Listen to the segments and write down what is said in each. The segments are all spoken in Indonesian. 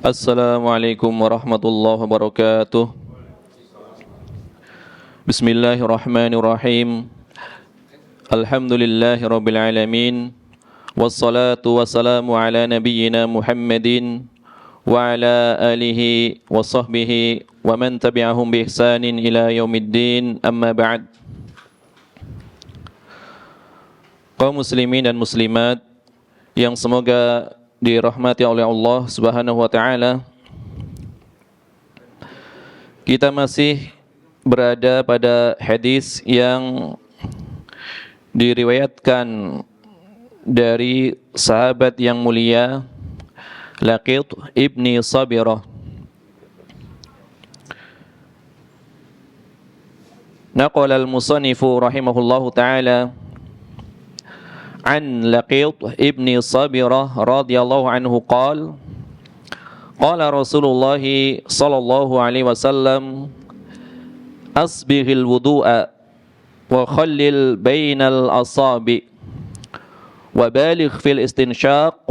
Assalamualaikum warahmatullahi wabarakatuh. Bismillahirrahmanirrahim. Alhamdulillahirabbil alamin. Wassalatu wassalamu ala nabiyyina Muhammadin wa ala alihi wa sahbihi wa man tabi'ahum bi ihsanin ila yaumiddin. Amma ba'd. Kaum muslimin dan muslimat yang semoga dirahmati oleh Allah Subhanahu wa taala. Kita masih berada pada hadis yang diriwayatkan dari sahabat yang mulia Laqit ibni Sabirah. Naqala al-musannifu rahimahullahu taala عن لقيط ابن صبرة رضي الله عنه قال قال رسول الله صلى الله عليه وسلم أسبغ الوضوء وخلل بين الأصابع وبالغ في الاستنشاق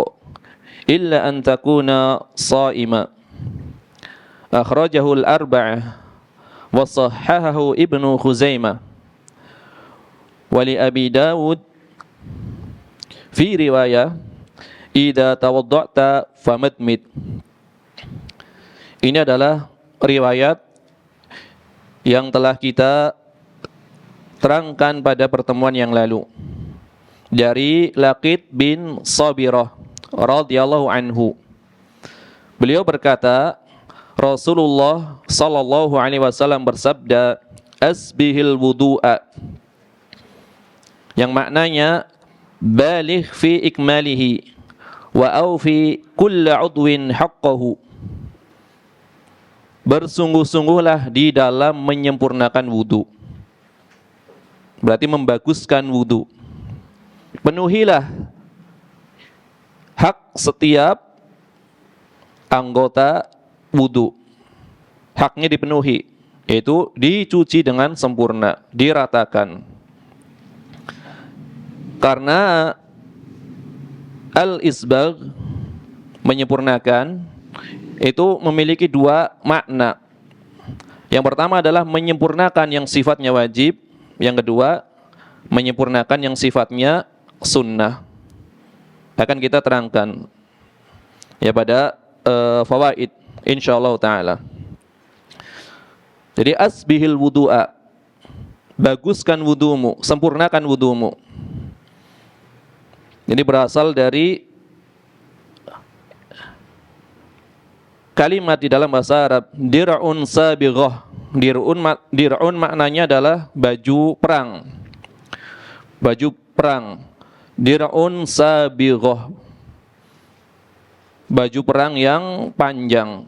إلا أن تكون صائما أخرجه الأربعة وصححه ابن خزيمة ولأبي داود fi riwayah idza tawadda'ta famadmid. Ini adalah riwayat yang telah kita terangkan pada pertemuan yang lalu dari Laqit bin Sabirah radhiyallahu anhu. Beliau berkata, Rasulullah sallallahu alaihi wasallam bersabda, asbihil wudu'a, yang maknanya baligh fi ikmalihi wa aufi kulla udwin haqqahu. Bersungguh-sungguhlah di dalam menyempurnakan wudu. Berarti membaguskan wudu. Penuhilah hak setiap anggota wudu. Haknya dipenuhi, yaitu dicuci dengan sempurna, diratakan. Karena al-isbagh, menyempurnakan, itu memiliki dua makna. Yang pertama adalah menyempurnakan yang sifatnya wajib. Yang kedua, menyempurnakan yang sifatnya sunnah. Akan kita terangkan ya pada fawaid insyaallah ta'ala. Jadi asbihil wudu'a, baguskan wudumu, sempurnakan wudumu. Ini berasal dari kalimat di dalam bahasa Arab dir'un sabighah. Dir'un maknanya adalah baju perang. Baju perang. Dir'un sabighah, baju perang yang panjang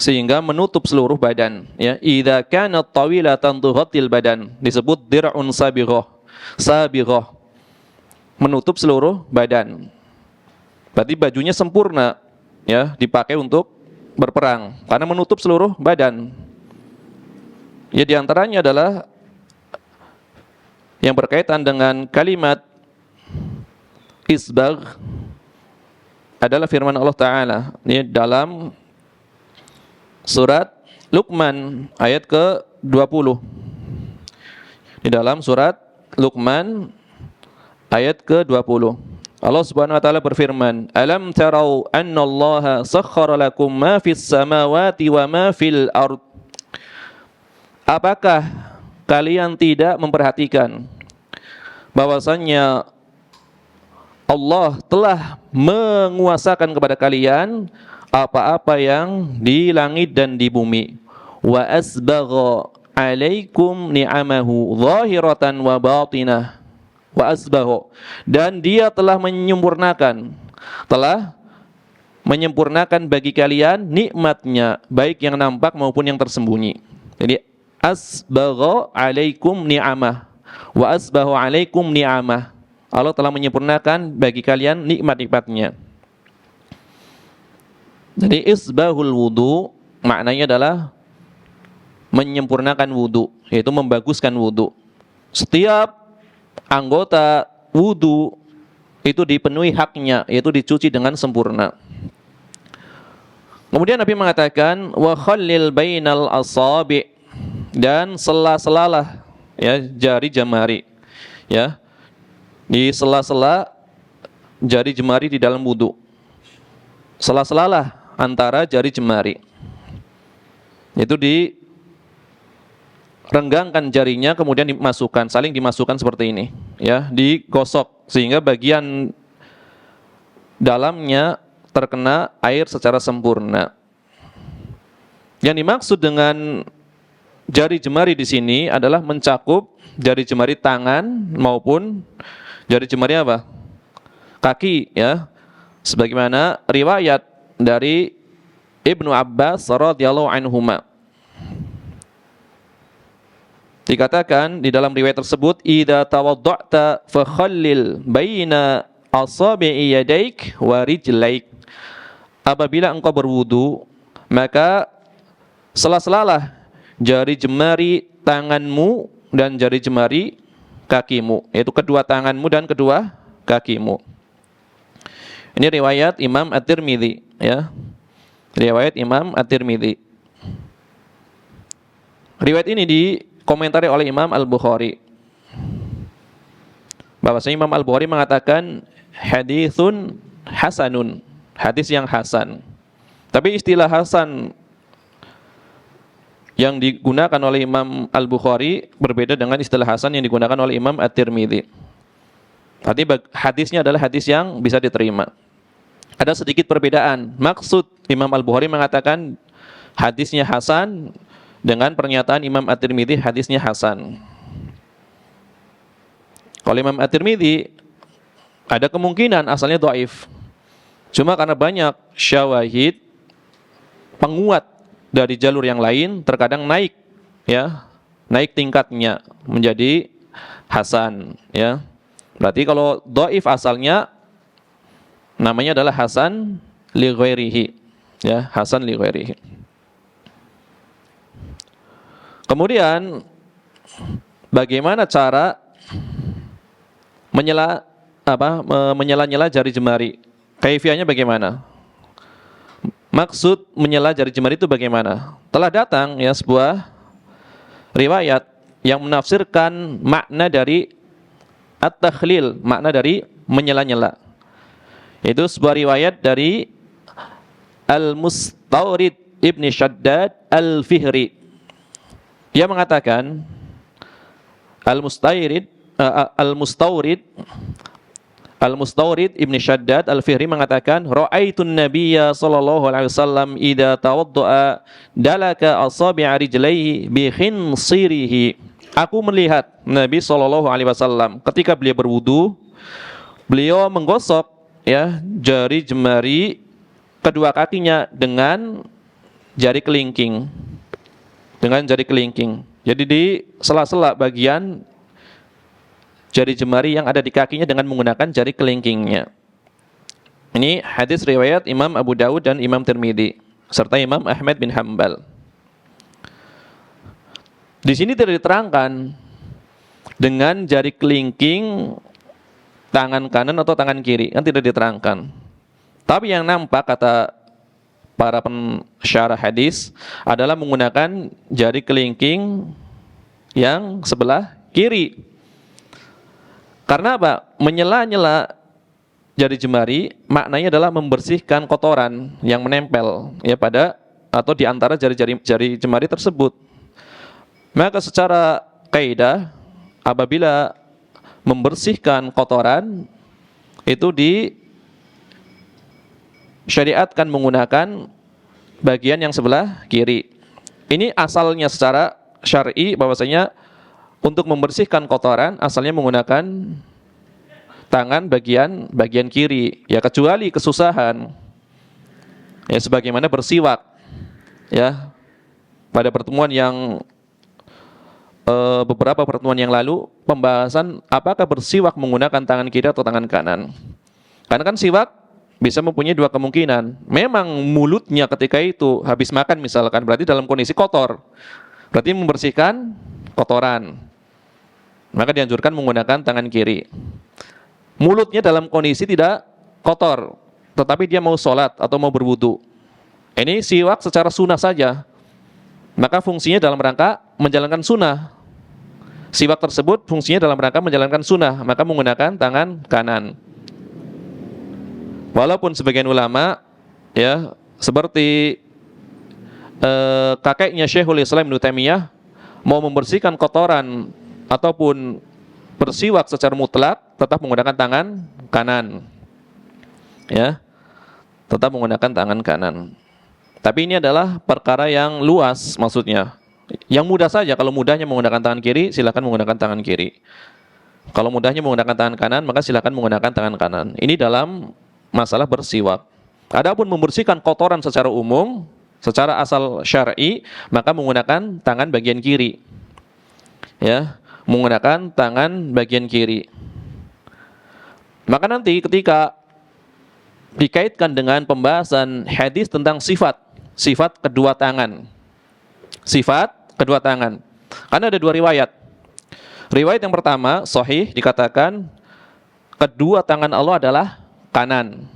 sehingga menutup seluruh badan, ya. Idza kanat tawilatan tughatil badan, disebut dir'un sabighah. Sabighah, menutup seluruh badan. Berarti bajunya sempurna, ya, dipakai untuk berperang karena menutup seluruh badan. Ya, diantaranya adalah yang berkaitan dengan kalimat isbagh adalah firman Allah Ta'ala ini dalam surat Luqman ayat ke-20. Di dalam surat Luqman ayat ke-20, Allah Subhanahu wa taala berfirman, "Alam tarau annallaha sakhkhara lakum ma fis samawati wa ma fil ard." Apakah kalian tidak memperhatikan bahwasannya Allah telah menguasakan kepada kalian apa-apa yang di langit dan di bumi. Wa asbagha alaikum ni'amahu zahiratan wa batinah. Wa asbahu, dan dia telah menyempurnakan bagi kalian nikmatnya, baik yang nampak maupun yang tersembunyi. Jadi asbagha alaikum ni'amah wa asbahu alaikum ni'amah. Allah telah menyempurnakan bagi kalian nikmat-nikmatnya. Jadi isbahul wudu maknanya adalah menyempurnakan wudu, yaitu membaguskan wudu. Setiap anggota wudu itu dipenuhi haknya, yaitu dicuci dengan sempurna. Kemudian Nabi mengatakan wa khallil bainal asabi, dan sela-selalah ya jari jemari ya, di sela-sela jari jemari di dalam wudu. Sela-selalah antara jari jemari. Itu direnggangkan jarinya, kemudian dimasukkan, saling dimasukkan seperti ini ya, digosok sehingga bagian dalamnya terkena air secara sempurna. Yang dimaksud dengan jari jemari di sini adalah mencakup jari jemari tangan maupun jari jemari apa? Kaki ya. Sebagaimana riwayat dari Ibnu Abbas radhiyallahu anhuma. Dikatakan di dalam riwayat tersebut, idza tawadda'ta fakhallil baina asabi'i yadaik wa rijlaik. Apabila engkau berwudu, maka sela-selalah jari jemari tanganmu dan jari jemari kakimu, yaitu kedua tanganmu dan kedua kakimu. Ini riwayat Imam At-Tirmidzi ya. Riwayat Imam At-Tirmidzi. Riwayat ini dikomentari oleh Imam Al-Bukhari. Bahwasanya Imam Al-Bukhari mengatakan haditsun hasanun, hadis yang hasan. Tapi istilah hasan yang digunakan oleh Imam Al-Bukhari berbeda dengan istilah hasan yang digunakan oleh Imam At-Tirmidzi. Tadi hadisnya adalah hadis yang bisa diterima. Ada sedikit perbedaan. Maksud Imam Al-Bukhari mengatakan hadisnya hasan dengan pernyataan Imam At-Tirmidzi hadisnya hasan. Kalau Imam At-Tirmidzi ada kemungkinan asalnya dhaif. Cuma karena banyak syawahid penguat dari jalur yang lain, terkadang naik ya, naik tingkatnya menjadi hasan ya. Berarti kalau dhaif asalnya namanya adalah hasan li ghairihi ya, hasan li ghairihi. Kemudian bagaimana cara menyela-nyela jari jemari? Kaifiahnya bagaimana? Maksud menyela jari jemari itu bagaimana? Telah datang ya sebuah riwayat yang menafsirkan makna dari at-takhlil, makna dari menyela-nyela. Itu sebuah riwayat dari Al-Mustawrid Ibni Shaddad Al-Fihri. Dia mengatakan Al-Mustawrid Ibni Shaddad Al-Fihri mengatakan, ra'aitun nabiyya sallallahu alaihi wasallam idza tawadda'a dalaka asabi'a rijlaihi bi khinsirihi. Aku melihat Nabi sallallahu alaihi wasallam ketika beliau berwudu, beliau menggosok ya jari jemari kedua kakinya dengan jari kelingking. Dengan jari kelingking. Jadi di sela-sela bagian jari jemari yang ada di kakinya dengan menggunakan jari kelingkingnya. Ini hadis riwayat Imam Abu Dawud dan Imam Tirmidzi serta Imam Ahmad bin Hanbal. Di sini tidak diterangkan dengan jari kelingking tangan kanan atau tangan kiri, kan tidak diterangkan. Tapi yang nampak kata para pensyarah hadis adalah menggunakan jari kelingking yang sebelah kiri. Karena apa? Menyela-nyela jari jemari maknanya adalah membersihkan kotoran yang menempel ya pada atau di antara jari jemari tersebut. Maka secara kaidah apabila membersihkan kotoran itu disyariatkan menggunakan bagian yang sebelah kiri. Ini asalnya secara syar'i bahwasanya untuk membersihkan kotoran asalnya menggunakan tangan bagian kiri ya, kecuali kesusahan ya, sebagaimana bersiwak ya. Pada pertemuan yang beberapa pertemuan yang lalu pembahasan apakah bersiwak menggunakan tangan kiri atau tangan kanan. Karena kan siwak bisa mempunyai dua kemungkinan. Memang mulutnya ketika itu habis makan misalkan, berarti dalam kondisi kotor, berarti membersihkan kotoran, maka dianjurkan menggunakan tangan kiri. Mulutnya dalam kondisi tidak kotor, tetapi dia mau sholat atau mau berwudu, Ini siwak secara sunnah saja, maka fungsinya dalam rangka menjalankan sunnah. Siwak tersebut fungsinya dalam rangka menjalankan sunnah, maka menggunakan tangan kanan. Walaupun sebagian ulama ya seperti kakeknya Syekhul Islam Ibnu Taimiyah mau membersihkan kotoran ataupun bersiwak secara mutlak tetap menggunakan tangan kanan. Ya. Tetap menggunakan tangan kanan. Tapi ini adalah perkara yang luas maksudnya. Yang mudah saja, kalau mudahnya menggunakan tangan kiri, silakan menggunakan tangan kiri. Kalau mudahnya menggunakan tangan kanan, maka silakan menggunakan tangan kanan. Ini dalam masalah bersiwak. Adapun membersihkan kotoran secara umum, secara asal syar'i, maka menggunakan tangan bagian kiri. Ya, menggunakan tangan bagian kiri. Maka nanti ketika dikaitkan dengan pembahasan hadis tentang sifat kedua tangan. Sifat kedua tangan. Karena ada dua riwayat. Riwayat yang pertama, sahih, dikatakan kedua tangan Allah adalah kanan.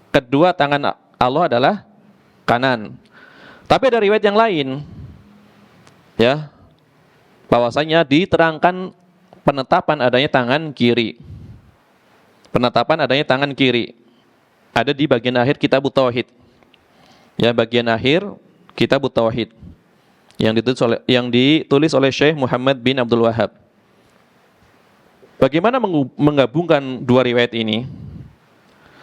Kedua tangan Allah adalah kanan. Tapi ada riwayat yang lain, ya, bahwasanya diterangkan penetapan adanya tangan kiri. Penetapan adanya tangan kiri ada di bagian akhir kitab Tauhid. Ya, bagian akhir kitab Tauhid yang ditulis oleh Syekh Muhammad bin Abdul Wahhab. Bagaimana menggabungkan dua riwayat ini?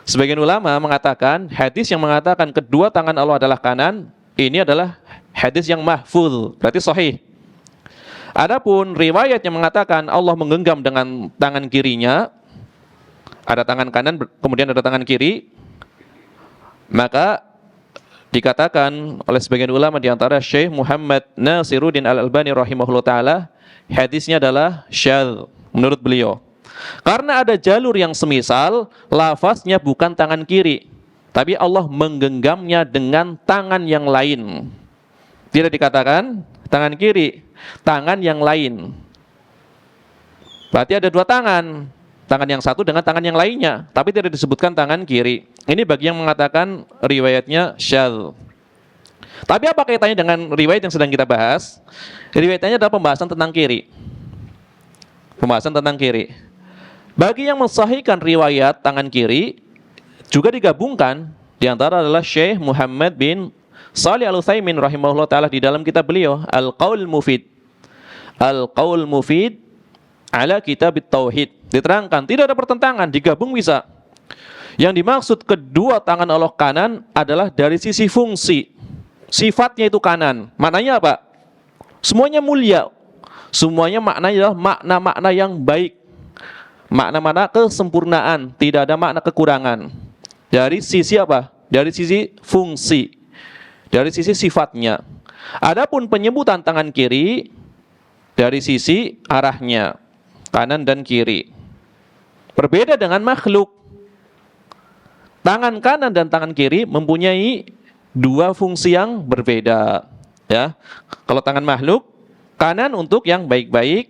Sebagian ulama mengatakan hadis yang mengatakan kedua tangan Allah adalah kanan, ini adalah hadis yang mahfuz, berarti sahih. Adapun riwayat yang mengatakan Allah menggenggam dengan tangan kirinya, ada tangan kanan kemudian ada tangan kiri, maka dikatakan oleh sebagian ulama di antara Syekh Muhammad Nasiruddin Al-Albani rahimahullah taala, hadisnya adalah syadz menurut beliau. Karena ada jalur yang semisal lafaznya bukan tangan kiri, tapi Allah menggenggamnya dengan tangan yang lain. Tidak dikatakan tangan kiri, tangan yang lain. Berarti ada dua tangan. Tangan yang satu dengan tangan yang lainnya, tapi tidak disebutkan tangan kiri. Ini bagi yang mengatakan riwayatnya syadz. Tapi apa kaitannya dengan riwayat yang sedang kita bahas? Riwayatnya adalah pembahasan tentang kiri. Pembahasan tentang kiri. Bagi yang mensahihkan riwayat tangan kiri, juga digabungkan di antara adalah Syekh Muhammad bin Shalih Al-Utsaimin rahimahullah taala di dalam kitab beliau Al-Qaul Mufid. Al-Qaul Mufid ala kitab Tauhid. Diterangkan tidak ada pertentangan, digabung bisa. Yang dimaksud kedua tangan Allah kanan adalah dari sisi fungsi. Sifatnya itu kanan. Maknanya apa? Semuanya mulia. Semuanya maknanya adalah makna-makna yang baik. Makna-makna kesempurnaan, tidak ada makna kekurangan. Dari sisi apa? Dari sisi fungsi. Dari sisi sifatnya. Adapun penyebutan tangan kiri dari sisi arahnya, kanan dan kiri. Berbeda dengan makhluk. Tangan kanan dan tangan kiri mempunyai dua fungsi yang berbeda. Ya, kalau tangan makhluk, kanan untuk yang baik-baik,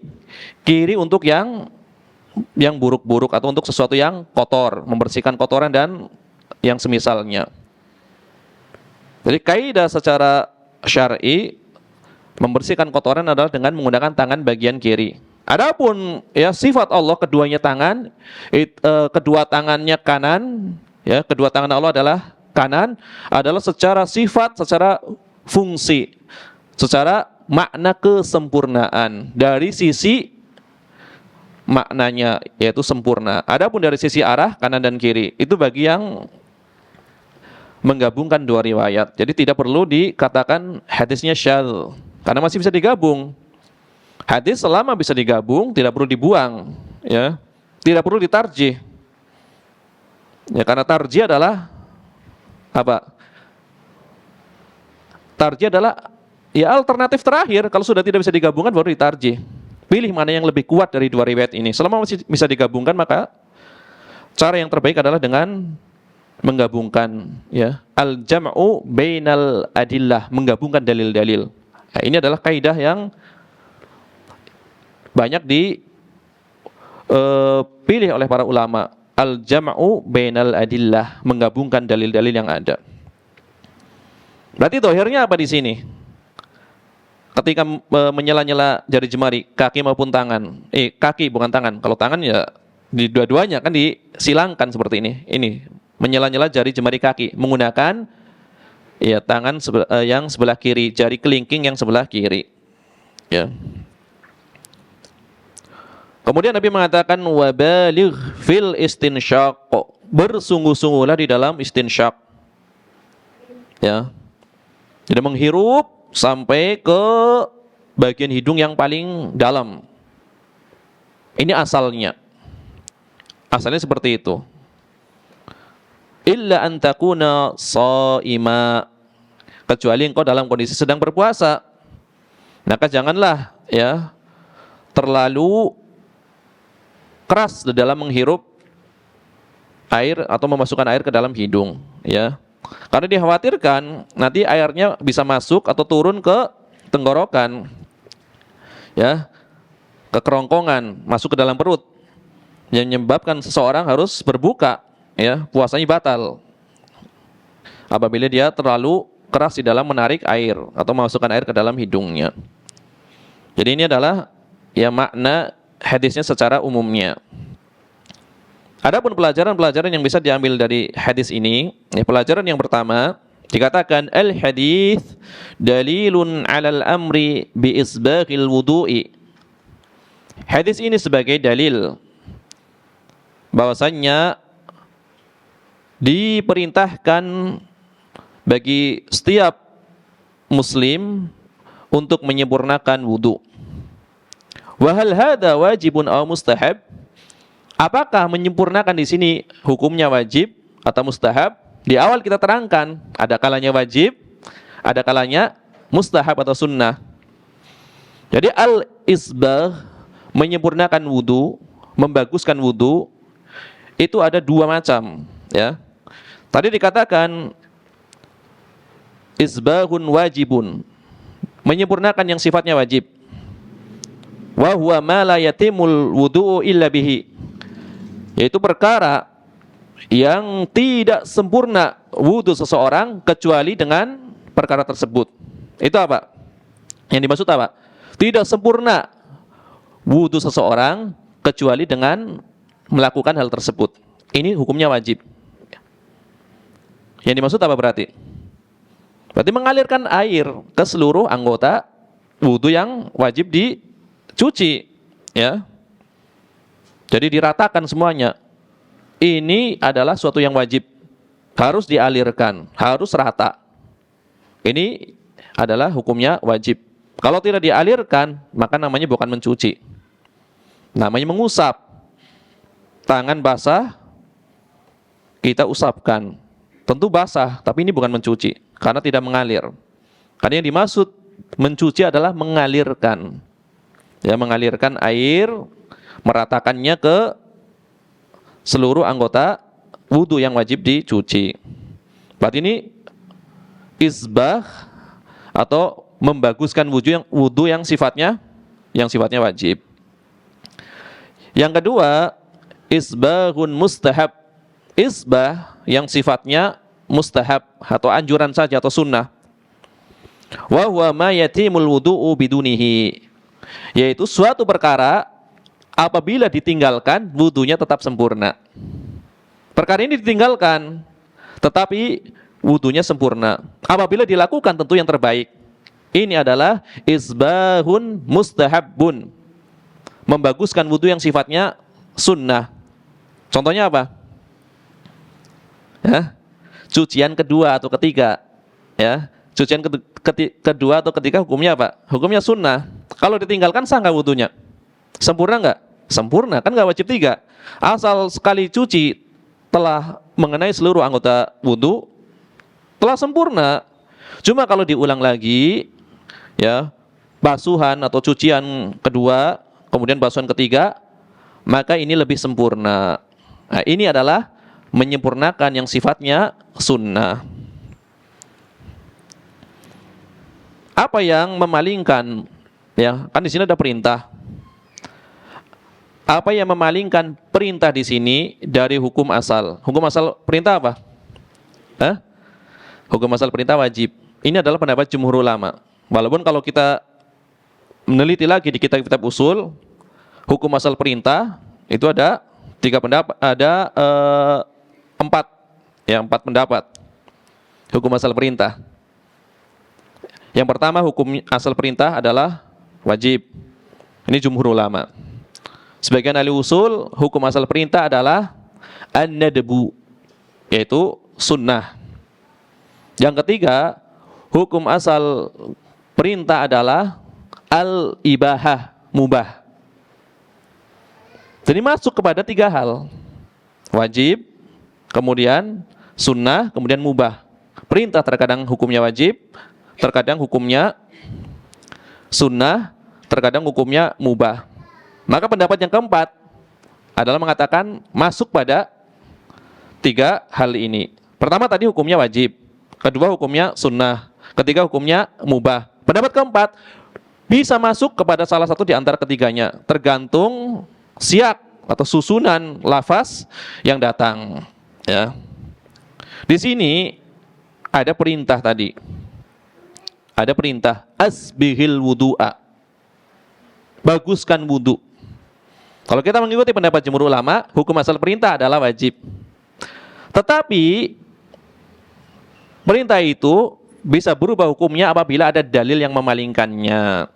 kiri untuk yang buruk-buruk atau untuk sesuatu yang kotor, membersihkan kotoran dan yang semisalnya. Jadi kaidah secara syar'i membersihkan kotoran adalah dengan menggunakan tangan bagian kiri. Adapun ya sifat Allah keduanya tangan, kedua tangannya kanan, ya kedua tangan Allah adalah kanan, adalah secara sifat, secara fungsi, secara makna kesempurnaan dari sisi maknanya yaitu sempurna. Adapun dari sisi arah kanan dan kiri itu bagi yang menggabungkan dua riwayat. Jadi tidak perlu dikatakan hadisnya syadz karena masih bisa digabung. Hadis selama bisa digabung tidak perlu dibuang, ya. Tidak perlu ditarjih. Ya karena tarjih adalah apa? Tarjih adalah ya alternatif terakhir. Kalau sudah tidak bisa digabungkan baru ditarjih. Pilih mana yang lebih kuat dari dua riwayat ini. Selama masih bisa digabungkan maka cara yang terbaik adalah dengan menggabungkan, ya. Al-jam'u bainal adillah, menggabungkan dalil-dalil. Nah, ini adalah kaidah yang banyak dipilih oleh para ulama. Al-jam'u bainal adillah, menggabungkan dalil-dalil yang ada. Berarti dohirnya apa di sini? Ketika menyela-nyela jari jemari, kaki maupun tangan. Kaki bukan tangan. Kalau tangan ya di dua-duanya kan disilangkan seperti ini. Ini menyela-nyela jari jemari kaki menggunakan ya tangan yang sebelah kiri, jari kelingking yang sebelah kiri. Ya. Kemudian Nabi mengatakan wabaligh fil istinsyaq. Bersungguh-sungguhlah di dalam istinsyaq. Ya. Jadi menghirup sampai ke bagian hidung yang paling dalam. Ini asalnya. Asalnya seperti itu. Illa an takuna shaima. Kecuali engkau dalam kondisi sedang berpuasa. Maka janganlah ya terlalu keras di dalam menghirup air atau memasukkan air ke dalam hidung, ya. Karena dikhawatirkan nanti airnya bisa masuk atau turun ke tenggorokan, ya, ke kerongkongan, masuk ke dalam perut, yang menyebabkan seseorang harus berbuka, ya, puasanya batal. Apabila dia terlalu keras di dalam menarik air atau memasukkan air ke dalam hidungnya. Jadi ini adalah ya makna hadisnya secara umumnya. Adapun pelajaran-pelajaran yang bisa diambil dari hadis ini, ya, pelajaran yang pertama dikatakan al-hadits dalilun 'alal amri bi isbaghil wudu'i. Hadis ini sebagai dalil bahwasannya diperintahkan bagi setiap muslim untuk menyempurnakan wudu. Wa hal hadza wajibun aw mustahab? Apakah menyempurnakan di sini hukumnya wajib atau mustahab? Di awal kita terangkan, ada kalanya wajib, ada kalanya mustahab atau sunnah. Jadi al-isbagh, menyempurnakan wudu, membaguskan wudu, itu ada dua macam, ya. Tadi dikatakan isbaghun wajibun, menyempurnakan yang sifatnya wajib. Wa huwa ma la yatimul wudu'u illa bihi, yaitu perkara yang tidak sempurna wudu seseorang kecuali dengan perkara tersebut. Itu apa? Yang dimaksud apa? Tidak sempurna wudu seseorang kecuali dengan melakukan hal tersebut. Ini hukumnya wajib. Yang dimaksud apa berarti? Berarti mengalirkan air ke seluruh anggota wudu yang wajib dicuci, ya. Jadi diratakan semuanya. Ini adalah suatu yang wajib. Harus dialirkan, harus rata. Ini adalah hukumnya wajib. Kalau tidak dialirkan, maka namanya bukan mencuci. Namanya mengusap. Tangan basah, kita usapkan. Tentu basah, tapi ini bukan mencuci. Karena tidak mengalir. Karena yang dimaksud mencuci adalah mengalirkan. Ya, mengalirkan air, meratakannya ke seluruh anggota wudu yang wajib dicuci. Berarti ini isbagh atau membaguskan wudu yang sifatnya wajib. Yang kedua, isbaghun mustahab. Isbah yang sifatnya mustahab atau anjuran saja atau sunnah. Wa huwa ma yatimul wudu'u bidunihi, yaitu suatu perkara apabila ditinggalkan, wudunya tetap sempurna. Perkara ini ditinggalkan, tetapi wudunya sempurna. Apabila dilakukan, tentu yang terbaik. Ini adalah isbahun mustahabun, membaguskan wudu yang sifatnya sunnah. Contohnya apa? Ya, cucian kedua atau ketiga. Ya, cucian kedua atau ketiga hukumnya apa? Hukumnya sunnah. Kalau ditinggalkan sah nggak wudunya? Sempurna nggak? Sempurna, kan nggak wajib 3. Asal sekali cuci telah mengenai seluruh anggota wudu, telah sempurna. Cuma kalau diulang lagi, ya, basuhan atau cucian kedua, kemudian basuhan ketiga, maka ini lebih sempurna. Nah, ini adalah menyempurnakan yang sifatnya sunnah. Apa yang memalingkan? Ya, kan di sini ada perintah. Apa yang memalingkan perintah di sini dari hukum asal? Hukum asal perintah apa? Hukum asal perintah wajib. ini adalah pendapat jumhur ulama. Walaupun kalau kita meneliti lagi di kitab-kitab usul, hukum asal perintah itu ada tiga pendapat, ada empat pendapat hukum asal perintah. Yang pertama, hukum asal perintah adalah wajib. Ini jumhur ulama. Sebagian ahli usul, hukum asal perintah adalah an-nadbu, yaitu sunnah. Yang ketiga, hukum asal perintah adalah al-ibahah, mubah. Jadi masuk kepada tiga hal. Wajib, kemudian sunnah, kemudian mubah. Perintah terkadang hukumnya wajib, terkadang hukumnya sunnah, terkadang hukumnya mubah. Maka pendapat yang keempat adalah mengatakan masuk pada tiga hal ini. Pertama tadi hukumnya wajib, kedua hukumnya sunnah, ketiga hukumnya mubah. Pendapat keempat bisa masuk kepada salah satu di antara ketiganya, tergantung siyak atau susunan lafaz yang datang. Ya. Di sini ada perintah tadi. Ada perintah asbihil wudu'a. Baguskan wudu. Kalau kita mengikuti pendapat jumhur ulama, hukum asal perintah adalah wajib. Tetapi perintah itu bisa berubah hukumnya apabila ada dalil yang memalingkannya.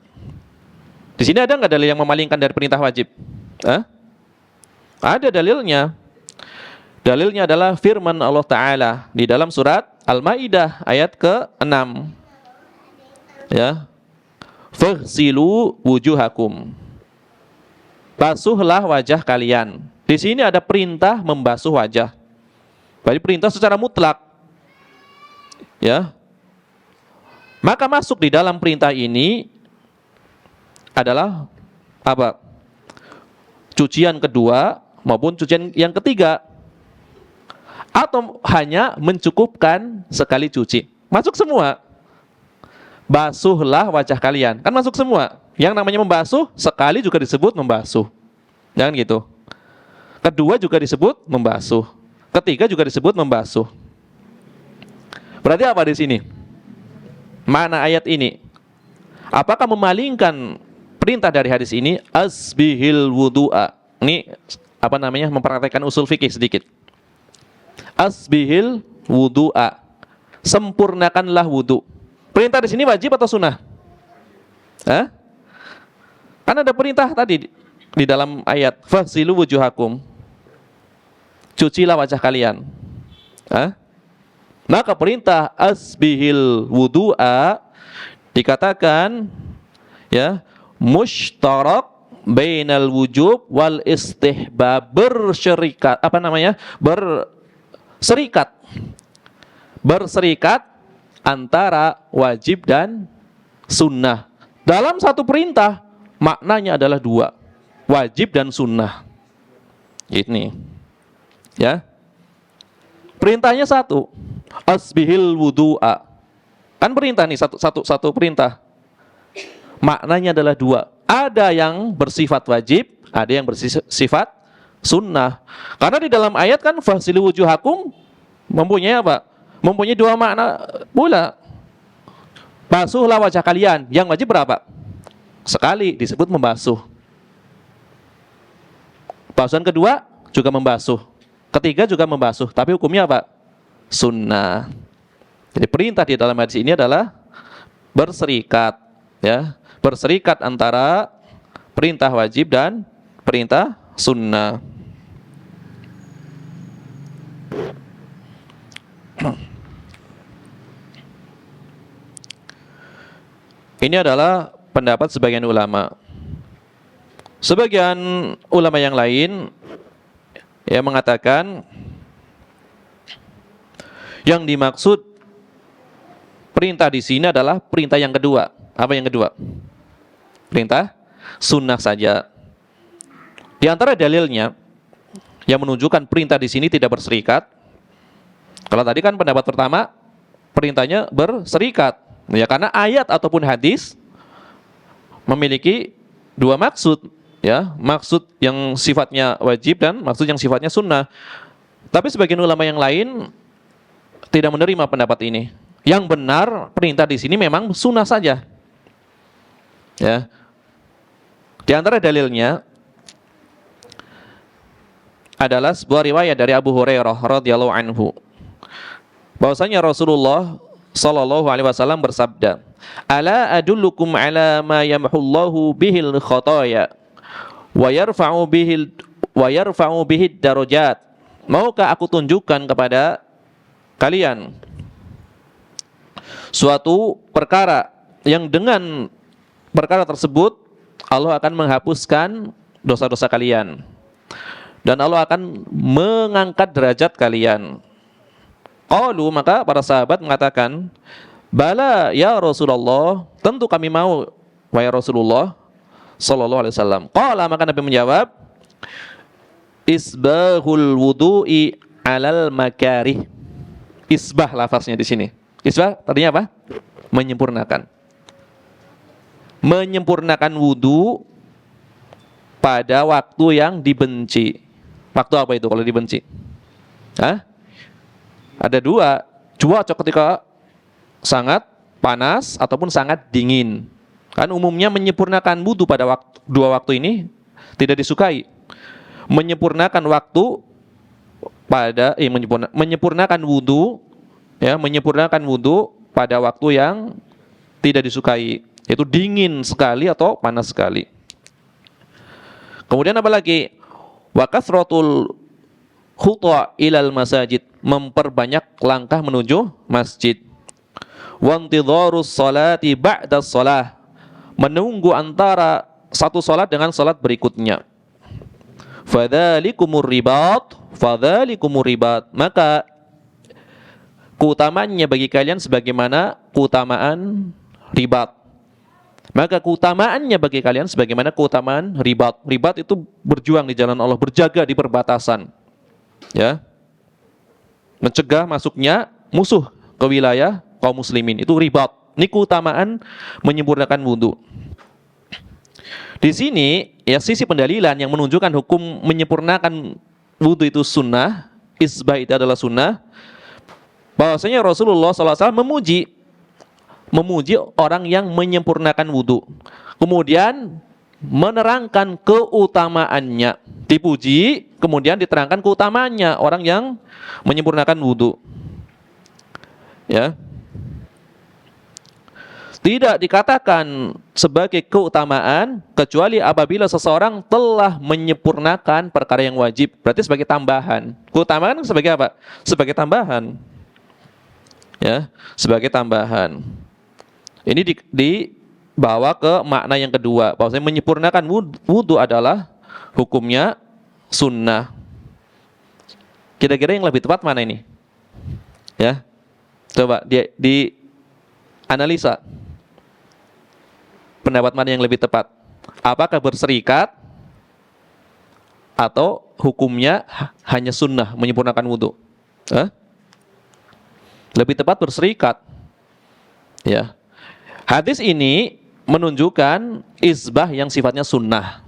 Di sini ada nggak dalil yang memalingkan dari perintah wajib? Ada dalilnya. Dalilnya adalah firman Allah Ta'ala di dalam surat Al-Maidah ayat ke-6. Ya. Faghsilu wujuhakum. Basuhlah wajah kalian. Di sini ada perintah membasuh wajah. Berarti perintah secara mutlak. Ya. Maka masuk di dalam perintah ini adalah apa? Cucian kedua maupun cucian yang ketiga. Atau hanya mencukupkan sekali cuci. Masuk semua. Basuhlah wajah kalian. Kan masuk semua. Yang namanya membasuh, sekali juga disebut membasuh. Jangan gitu. Kedua juga disebut membasuh. Ketiga juga disebut membasuh. Berarti apa di sini? Mana ayat ini? Apakah memalingkan perintah dari hadis ini? Asbihil wudu'a. Ini apa namanya? Mempraktekkan usul fikih sedikit. Asbihil wudu'a. Sempurnakanlah wudu. Perintah di sini wajib atau sunnah? Kan ada perintah tadi di dalam ayat faghsilu wujuhakum. Cucilah wajah kalian. Maka perintah asbihil wudu'a dikatakan ya mushtarak bainal wujub wal istihbab, berserikat berserikat antara wajib dan sunnah. Dalam satu perintah maknanya adalah dua, wajib dan sunnah. Ini ya. Perintahnya satu, asbihil wudu'a. Kan perintah nih, satu perintah. Maknanya adalah dua. Ada yang bersifat wajib, ada yang bersifat sunnah. Karena di dalam ayat kan faghsilu wujuhakum mempunyai apa? Mempunyai dua makna pula. Basuhlah wajah kalian. Yang wajib berapa? Sekali disebut membasuh. Basuhan kedua juga membasuh. Ketiga juga membasuh. Tapi hukumnya apa? Sunnah. Jadi perintah di dalam hadis ini adalah berserikat, ya, berserikat antara perintah wajib dan perintah sunnah. Ini adalah pendapat sebagian ulama. Sebagian ulama yang lain yang mengatakan yang dimaksud perintah di sini adalah perintah yang kedua. Apa yang kedua? Perintah sunnah saja. Di antara dalilnya yang menunjukkan perintah di sini tidak berserikat. Kalau tadi kan pendapat pertama perintahnya berserikat. Ya, karena ayat ataupun hadis memiliki dua maksud, ya, maksud yang sifatnya wajib dan maksud yang sifatnya sunnah. Tapi sebagian ulama yang lain tidak menerima pendapat ini. Yang benar perintah di sini memang sunnah saja. Ya. Di antara dalilnya adalah sebuah riwayat dari Abu Hurairah radhiyallahu anhu. Bahwasanya Rasulullah sallallahu alaihi wasallam bersabda, "Ala adullukum ala ma yamhullahu bihil khotoya wa yarfa'u bihid darajat." Maukah aku tunjukkan kepada kalian suatu perkara yang dengan perkara tersebut Allah akan menghapuskan dosa-dosa kalian dan Allah akan mengangkat derajat kalian. Qalu, maka para sahabat mengatakan, "Bala ya Rasulullah, tentu kami mau wahai Rasulullah sallallahu alaihi wasallam." Qala, maka Nabi menjawab, "Isbahul wudu'i 'alal makarih." Isbah lafaznya di sini. Isbah tadinya apa? Menyempurnakan. Menyempurnakan wudu pada waktu yang dibenci. Waktu apa itu kalau dibenci? Hah? Ada dua. Cuaca ketika sangat panas ataupun sangat dingin. Kan umumnya menyempurnakan wudu pada dua waktu ini tidak disukai. Menyempurnakan waktu pada menyempurnakan wudu, ya, menyempurnakan wudu pada waktu yang tidak disukai, yaitu dingin sekali atau panas sekali. Kemudian apa lagi? Wa kasratul khutwa ilal masajid, memperbanyak langkah menuju masjid. Wa intidharus salati ba'da shalah, menunggu antara satu salat dengan salat berikutnya. Fadzalikumur ribat, maka keutamaannya bagi kalian sebagaimana keutamaan ribat. Maka keutamaannya bagi kalian sebagaimana keutamaan ribat. Ribat itu berjuang di jalan Allah, berjaga di perbatasan. Ya. Mencegah masuknya musuh ke wilayah kaum muslimin. Itu ribat. Ini keutamaan menyempurnakan wudu. Di sini ya sisi pendalilan yang menunjukkan hukum menyempurnakan wudu itu sunnah, isbah itu adalah sunnah. Bahwasanya Rasulullah SAW memuji orang yang menyempurnakan wudu, kemudian menerangkan keutamaannya, dipuji, kemudian diterangkan keutamaannya orang yang menyempurnakan wudu. Ya, tidak dikatakan sebagai keutamaan kecuali apabila seseorang telah menyempurnakan perkara yang wajib, berarti sebagai tambahan. Keutamaan sebagai apa? Sebagai tambahan. Ya, sebagai tambahan. Ini dibawa ke makna yang kedua, bahwasanya menyempurnakan wudu adalah hukumnya sunnah. Kira-kira yang lebih tepat mana ini? Ya, coba di analisa. Pendapat mana yang lebih tepat? Apakah berserikat atau hukumnya hanya sunnah menyempurnakan wudu? Lebih tepat berserikat. Ya. Hadis ini menunjukkan isbah yang sifatnya sunnah.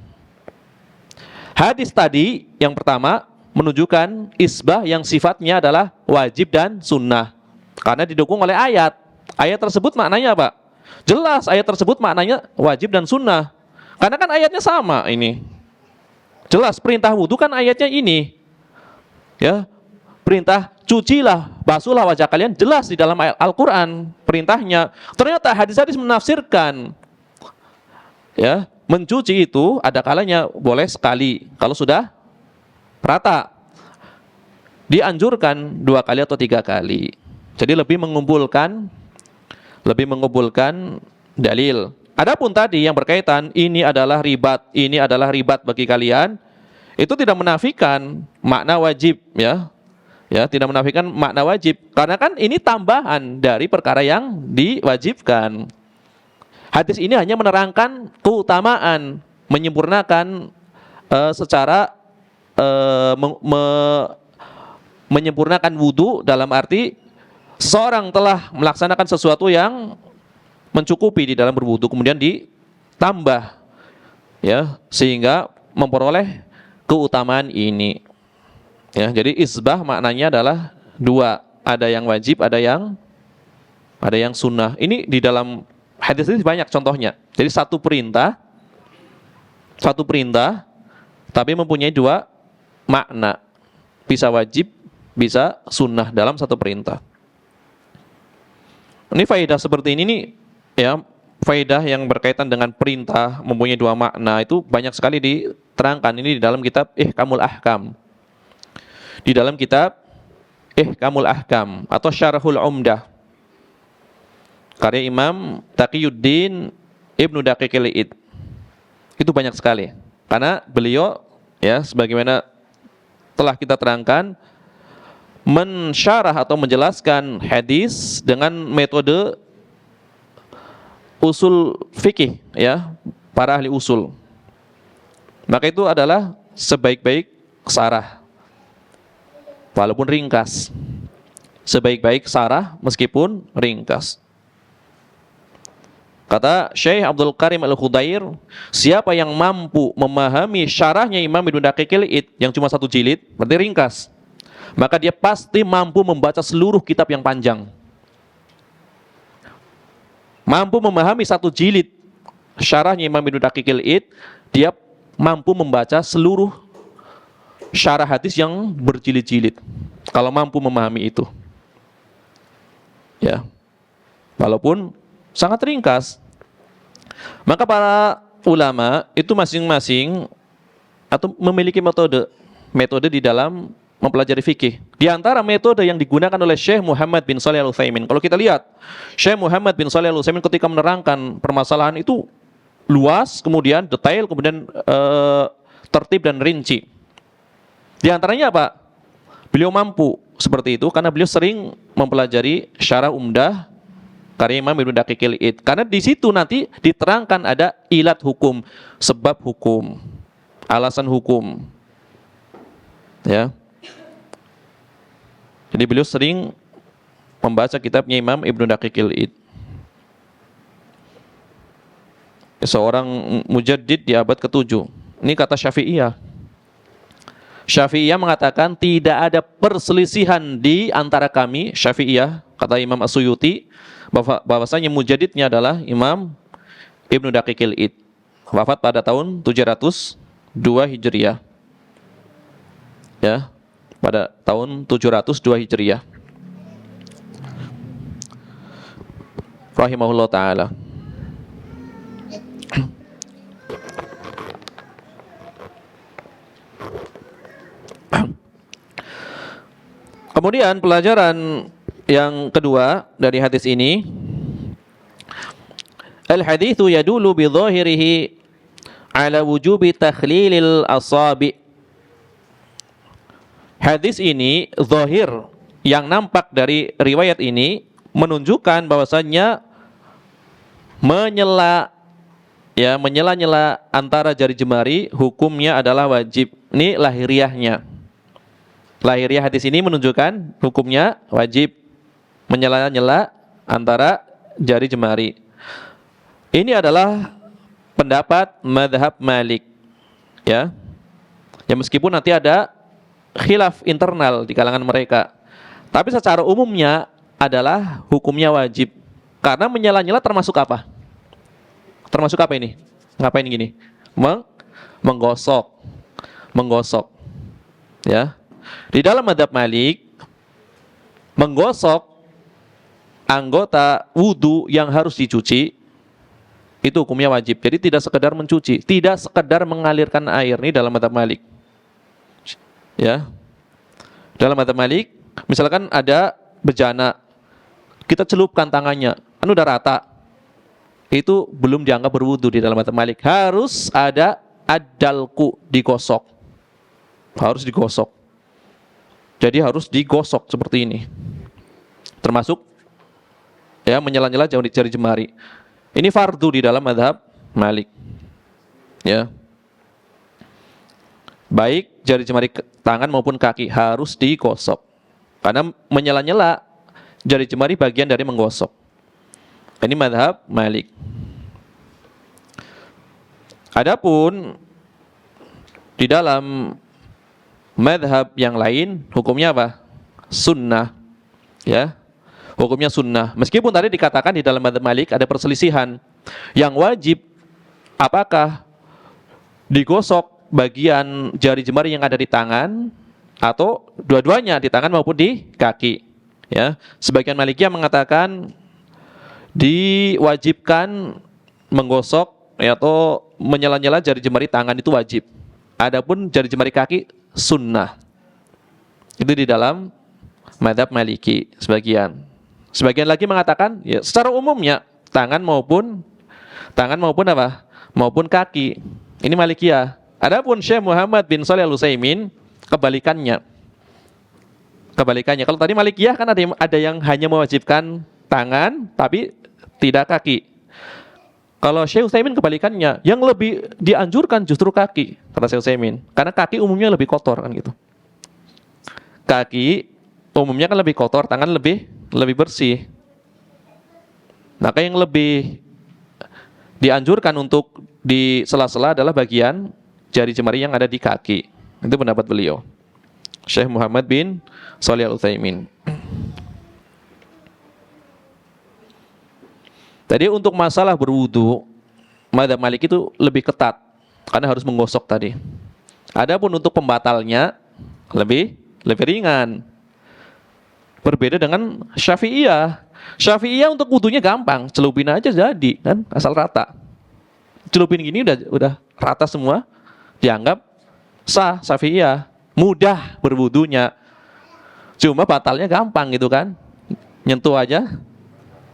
Hadis tadi yang pertama menunjukkan isbah yang sifatnya adalah wajib dan sunnah, karena didukung oleh ayat. Ayat tersebut maknanya apa? Jelas ayat tersebut maknanya wajib dan sunnah, karena kan ayatnya sama ini. Jelas perintah wudu kan ayatnya ini. Ya, perintah cucilah, basuhlah wajah kalian, jelas di dalam Al-Quran perintahnya. Ternyata hadis-hadis menafsirkan, ya, mencuci itu ada kalanya boleh sekali, kalau sudah rata. Dianjurkan 2 kali atau 3 kali. Jadi lebih mengumpulkan dalil. Adapun tadi yang berkaitan ini adalah ribat bagi kalian, itu tidak menafikan makna wajib, ya. Ya, tidak menafikan makna wajib, karena kan ini tambahan dari perkara yang diwajibkan. Hadis ini hanya menerangkan keutamaan menyempurnakan secara menyempurnakan wudu, dalam arti seseorang telah melaksanakan sesuatu yang mencukupi di dalam berwudu, kemudian ditambah, ya, sehingga memperoleh keutamaan ini. Ya, jadi isbah maknanya adalah 2, ada yang wajib, ada yang ada yang sunnah. Ini di dalam hadis ini banyak contohnya. Jadi satu perintah tapi mempunyai dua makna. Bisa wajib, bisa sunnah dalam satu perintah. Ini faedah seperti ini nih, ya, faedah yang berkaitan dengan perintah mempunyai dua makna itu banyak sekali diterangkan ini di dalam kitab Ihkamul Ahkam. Di dalam kitab Ihkamul Ahkam atau Syarhul Umdah karya Imam Taqiyuddin Ibnu Daqiqil Id. Itu banyak sekali. Karena beliau, ya, sebagaimana telah kita terangkan, mensyarah atau menjelaskan hadis dengan metode usul fikih, ya, para ahli usul. Maka itu adalah sebaik-baik sarah, walaupun ringkas. Sebaik-baik sarah meskipun ringkas. Kata Syekh Abdul Karim Al-Khudair, siapa yang mampu memahami syarahnya Imam Ibnu Daqiqil Id yang cuma satu jilid, berarti ringkas, maka dia pasti mampu membaca seluruh kitab yang panjang. Mampu memahami satu jilid syarahnya Imam Ibnu Daqiqil Id, dia mampu membaca seluruh syarah hadis yang berjilid-jilid. Kalau mampu memahami itu, ya, walaupun sangat ringkas. Maka para ulama itu masing-masing atau memiliki metode di dalam mempelajari fikih. Di antara metode yang digunakan oleh Syekh Muhammad bin Shalih Al-Utsaimin, kalau kita lihat Syekh Muhammad bin Shalih Al-Utsaimin ketika menerangkan permasalahan itu luas, kemudian detail, kemudian tertib dan rinci. Di antaranya apa? Beliau mampu seperti itu karena beliau sering mempelajari syarah umdah karya Imam Ibnu Daqiqil Id. Karena di situ nanti diterangkan ada ilat hukum, sebab hukum, alasan hukum. Ya. Jadi beliau sering membaca kitabnya Imam Ibnu Daqiqil Id. Seorang mujaddid di abad ke-7. Ini kata Syafi'iyah. Syafi'iyah mengatakan tidak ada perselisihan di antara kami, Syafi'iyah, kata Imam As-Suyuti, bahwasanya mujaddidnya adalah Imam Ibnu Daqiqil Id. Wafat pada tahun 702 Hijriah. Ya, pada tahun 702 Hijriah. Rahimahullah taala. Kemudian pelajaran yang kedua dari hadis ini, al-haditsu yadullu bi dhahirihi ala wujubi takhlilil asabi. Hadis ini zahir yang nampak dari riwayat ini menunjukkan bahwasannya menyela-nyela antara jari jemari hukumnya adalah wajib. Ini lahiriahnya. Lahiriah hadis ini menunjukkan hukumnya wajib menyela-nyela antara jari jemari. Ini adalah pendapat mazhab Malik, ya. Ya, meskipun nanti ada khilaf internal di kalangan mereka, tapi secara umumnya adalah hukumnya wajib. Karena menyela-nyela termasuk apa? Termasuk apa ini? Ngapain gini? Menggosok. Ya. Di dalam mazhab Malik, menggosok anggota wudu yang harus dicuci itu hukumnya wajib. Jadi tidak sekedar mencuci, tidak sekedar mengalirkan air. Ini dalam mazhab Malik. Ya. Dalam mazhab Malik, misalkan ada bejana, kita celupkan tangannya, kan udah rata. Itu belum dianggap berwudu di dalam mazhab Malik. Harus ada adalku, digosok. Harus digosok. Jadi harus digosok seperti ini. Termasuk ya menyela-nyela jari jemari. Ini fardu di dalam mazhab Malik. Ya. Baik jari jemari tangan maupun kaki harus digosok. Karena menyela-nyela jari jemari bagian dari menggosok. Ini mazhab Malik. Adapun di dalam mazhab yang lain hukumnya apa? Sunnah. Ya. hukumnya sunnah. Meskipun tadi dikatakan di dalam madzhab Malik ada perselisihan. Yang wajib apakah digosok bagian jari jemari yang ada di tangan atau dua-duanya di tangan maupun di kaki. Ya, sebagian Malikiyah mengatakan diwajibkan menggosok atau menyela-nyela jari jemari tangan itu wajib. Adapun jari jemari kaki sunnah. Itu di dalam madzhab Maliki sebagian. Sebagian lagi mengatakan ya secara umumnya tangan maupun apa? Maupun kaki. Ini Malikiyah. Adapun Syekh Muhammad bin Shalih Al-Utsaimin kebalikannya. Kalau tadi Malikiyah kan ada yang hanya mewajibkan tangan tapi tidak kaki. Kalau Syekh Utsaimin kebalikannya, yang lebih dianjurkan justru kaki, kata Syekh Utsaimin. Karena kaki umumnya lebih kotor kan gitu. Kaki umumnya kan lebih kotor, tangan lebih bersih. Maka yang lebih dianjurkan untuk di sela-sela adalah bagian jari jemari yang ada di kaki. Itu pendapat beliau, Syekh Muhammad bin Shalih Al-Utsaimin. Tadi untuk masalah berwudu, madzhab Malik itu lebih ketat karena harus menggosok tadi. Adapun untuk pembatalnya lebih ringan. Berbeda dengan Syafi'iyah. Syafi'iyah untuk wudunya gampang, celupin aja jadi kan, asal rata. Celupin gini udah rata semua, dianggap sah Syafi'iyah. Mudah berwudunya. Cuma batalnya gampang gitu kan. Nyentuh aja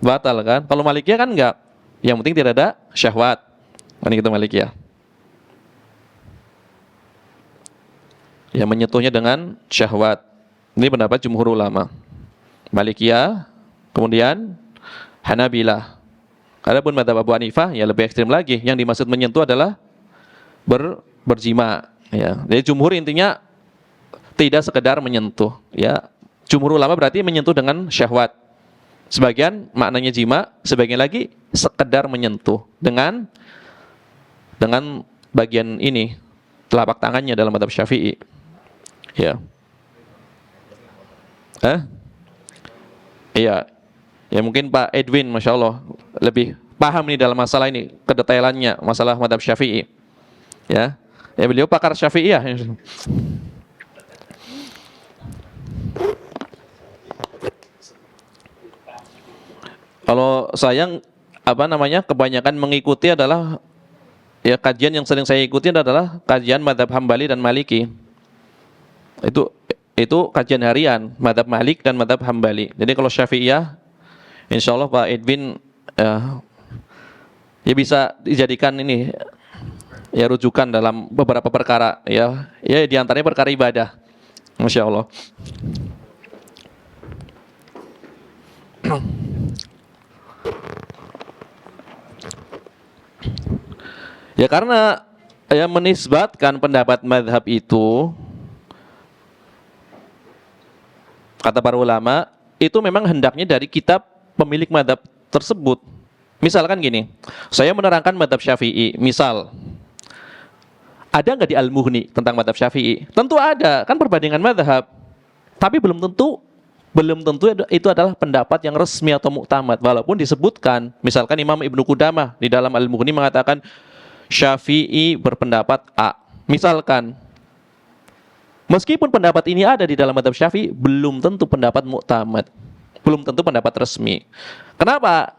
batal kan. Kalau Malikiyah kan enggak. Yang penting tidak ada syahwat. Kan gitu Malikiyah. Yang menyentuhnya dengan syahwat. Ini pendapat jumhur ulama. Malikiyah, kemudian Hanabilah. Adapun madzhab Abu Hanifah ya lebih ekstrim lagi. Yang dimaksud menyentuh adalah berjima. Ya. Jadi jumhur intinya tidak sekedar menyentuh. Ya. Jumhur ulama berarti menyentuh dengan syahwat. Sebagian maknanya jima, sebagian lagi sekedar menyentuh dengan bagian ini telapak tangannya dalam madzhab Syafi'i. Ya. Iya. Ya mungkin Pak Edwin Masya Allah lebih paham nih dalam masalah ini, kedetailannya masalah madzhab Syafi'i. Ya. Ya beliau pakar Syafi'i ya. Kalau saya kebanyakan mengikuti adalah ya kajian yang sering saya ikuti adalah kajian madzhab Hambali dan Maliki. Itu kajian harian madzhab Malik dan madzhab Hambali. Jadi kalau Syafi'iyah insyaallah Pak Edwin ya bisa dijadikan ini ya rujukan dalam beberapa perkara ya di antaranya perkara ibadah. Masya Allah. Ya karena ya menisbatkan pendapat madhab itu, kata para ulama, itu memang hendaknya dari kitab pemilik madhab tersebut. Misalkan gini, saya menerangkan madhab Syafi'i, misal ada nggak di Al-Mughni tentang madhab Syafi'i? Tentu ada, kan perbandingan madhab. Tapi belum tentu itu adalah pendapat yang resmi atau muktamad. Walaupun disebutkan, misalkan Imam Ibnu Qudamah di dalam Al-Mughni mengatakan Syafi'i berpendapat A. Misalkan, meskipun pendapat ini ada di dalam madhab Syafi'i, belum tentu pendapat muktamad, belum tentu pendapat resmi. Kenapa?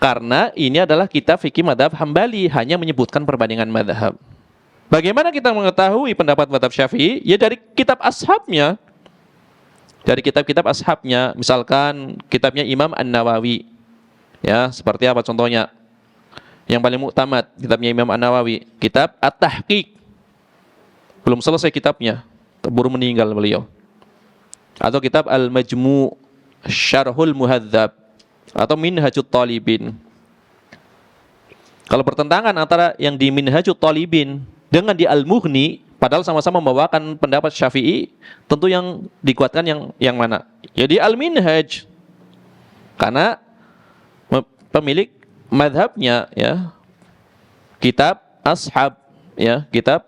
Karena ini adalah kitab fikih madhab Hambali, hanya menyebutkan perbandingan madhab. Bagaimana kita mengetahui pendapat madhab Syafi'i? Ya dari kitab ashabnya. Dari kitab-kitab ashabnya, misalkan kitabnya Imam An-Nawawi. Ya, seperti apa contohnya? Yang paling muktamad, kitabnya Imam An-Nawawi, kitab At-Tahqiq. Belum selesai kitabnya, baru meninggal beliau. Atau kitab Al-Majmu' Syarhul Muhadzab atau Minhajut Talibin. Kalau pertentangan antara yang di Minhajut Talibin dengan di Al-Mughni, padahal sama-sama membawakan pendapat Syafi'i, tentu yang dikuatkan yang mana? Ya di Al-Minhaj. Karena pemilik madhabnya ya kitab ashab ya, kitab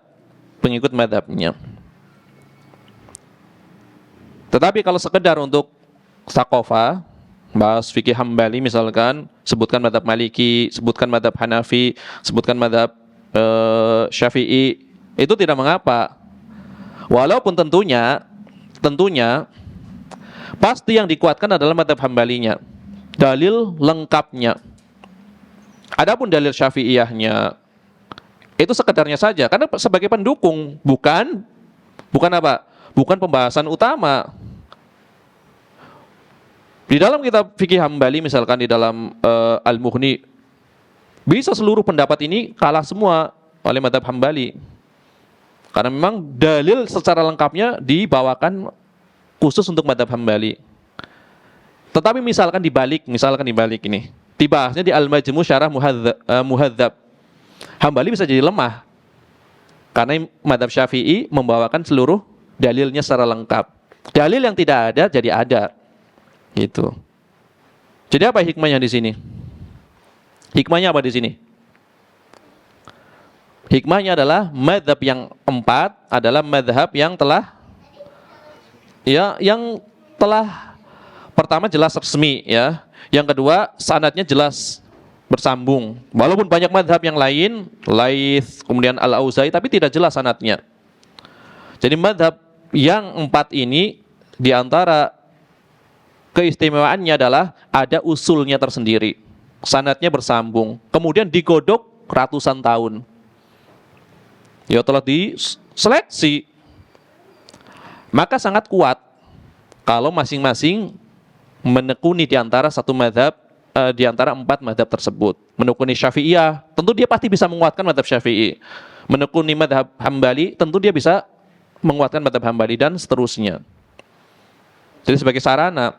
pengikut madhabnya. Tetapi kalau sekedar untuk sakofa bahas fikih Hambali misalkan, sebutkan madhab Maliki, sebutkan madhab Hanafi, sebutkan madhab Syafi'i, itu tidak mengapa. Walaupun tentunya pasti yang dikuatkan adalah madhab Hambalinya, dalil lengkapnya. Adapun dalil Syafi'iyahnya itu sekedarnya saja, karena sebagai pendukung, bukan apa? Bukan pembahasan utama. Di dalam kitab fikih Hambali misalkan di dalam Al-Mughni, bisa seluruh pendapat ini kalah semua oleh madhab Hambali. Karena memang dalil secara lengkapnya dibawakan khusus untuk madhab Hambali. Tetapi misalkan dibalik ini, dibahasnya di Al-Majmu' Syarah Muhadzab, Hambali bisa jadi lemah. Karena madhab Syafi'i membawakan seluruh dalilnya secara lengkap. Dalil yang tidak ada jadi ada. Gitu. Jadi apa hikmahnya di sini? Hikmahnya apa di sini? Hikmahnya adalah madhab yang 4 adalah madhab yang telah pertama jelas resmi ya. Yang kedua sanadnya jelas bersambung. Walaupun banyak madhab yang lain, Laits, kemudian Al-Auza'i, tapi tidak jelas sanadnya. Jadi madhab yang 4 ini diantara keistimewaannya adalah ada usulnya tersendiri, sanadnya bersambung, kemudian digodok ratusan tahun. Ya telah diseleksi, maka sangat kuat kalau masing-masing menekuni di antara satu madhab, di antara 4 madhab tersebut. Menekuni Syafi'iyah, tentu dia pasti bisa menguatkan madhab Syafi'i. Menekuni madhab Hambali, tentu dia bisa menguatkan madhab Hambali, dan seterusnya. Jadi sebagai sarana,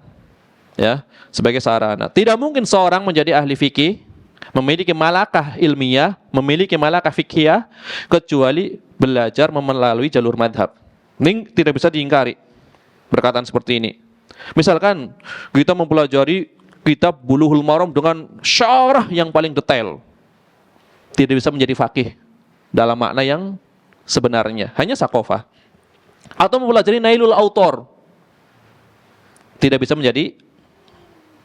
ya, sebagai sarana. Tidak mungkin seorang menjadi ahli fikih, memiliki malakah ilmiah, memiliki malakah fikih, kecuali belajar melalui jalur madhab. Ini tidak bisa diingkari perkataan seperti ini. Misalkan kita mempelajari kitab Bulughul Maram dengan syarah yang paling detail, tidak bisa menjadi fakih dalam makna yang sebenarnya, hanya sakofah. Atau mempelajari Nailul Autor, tidak bisa menjadi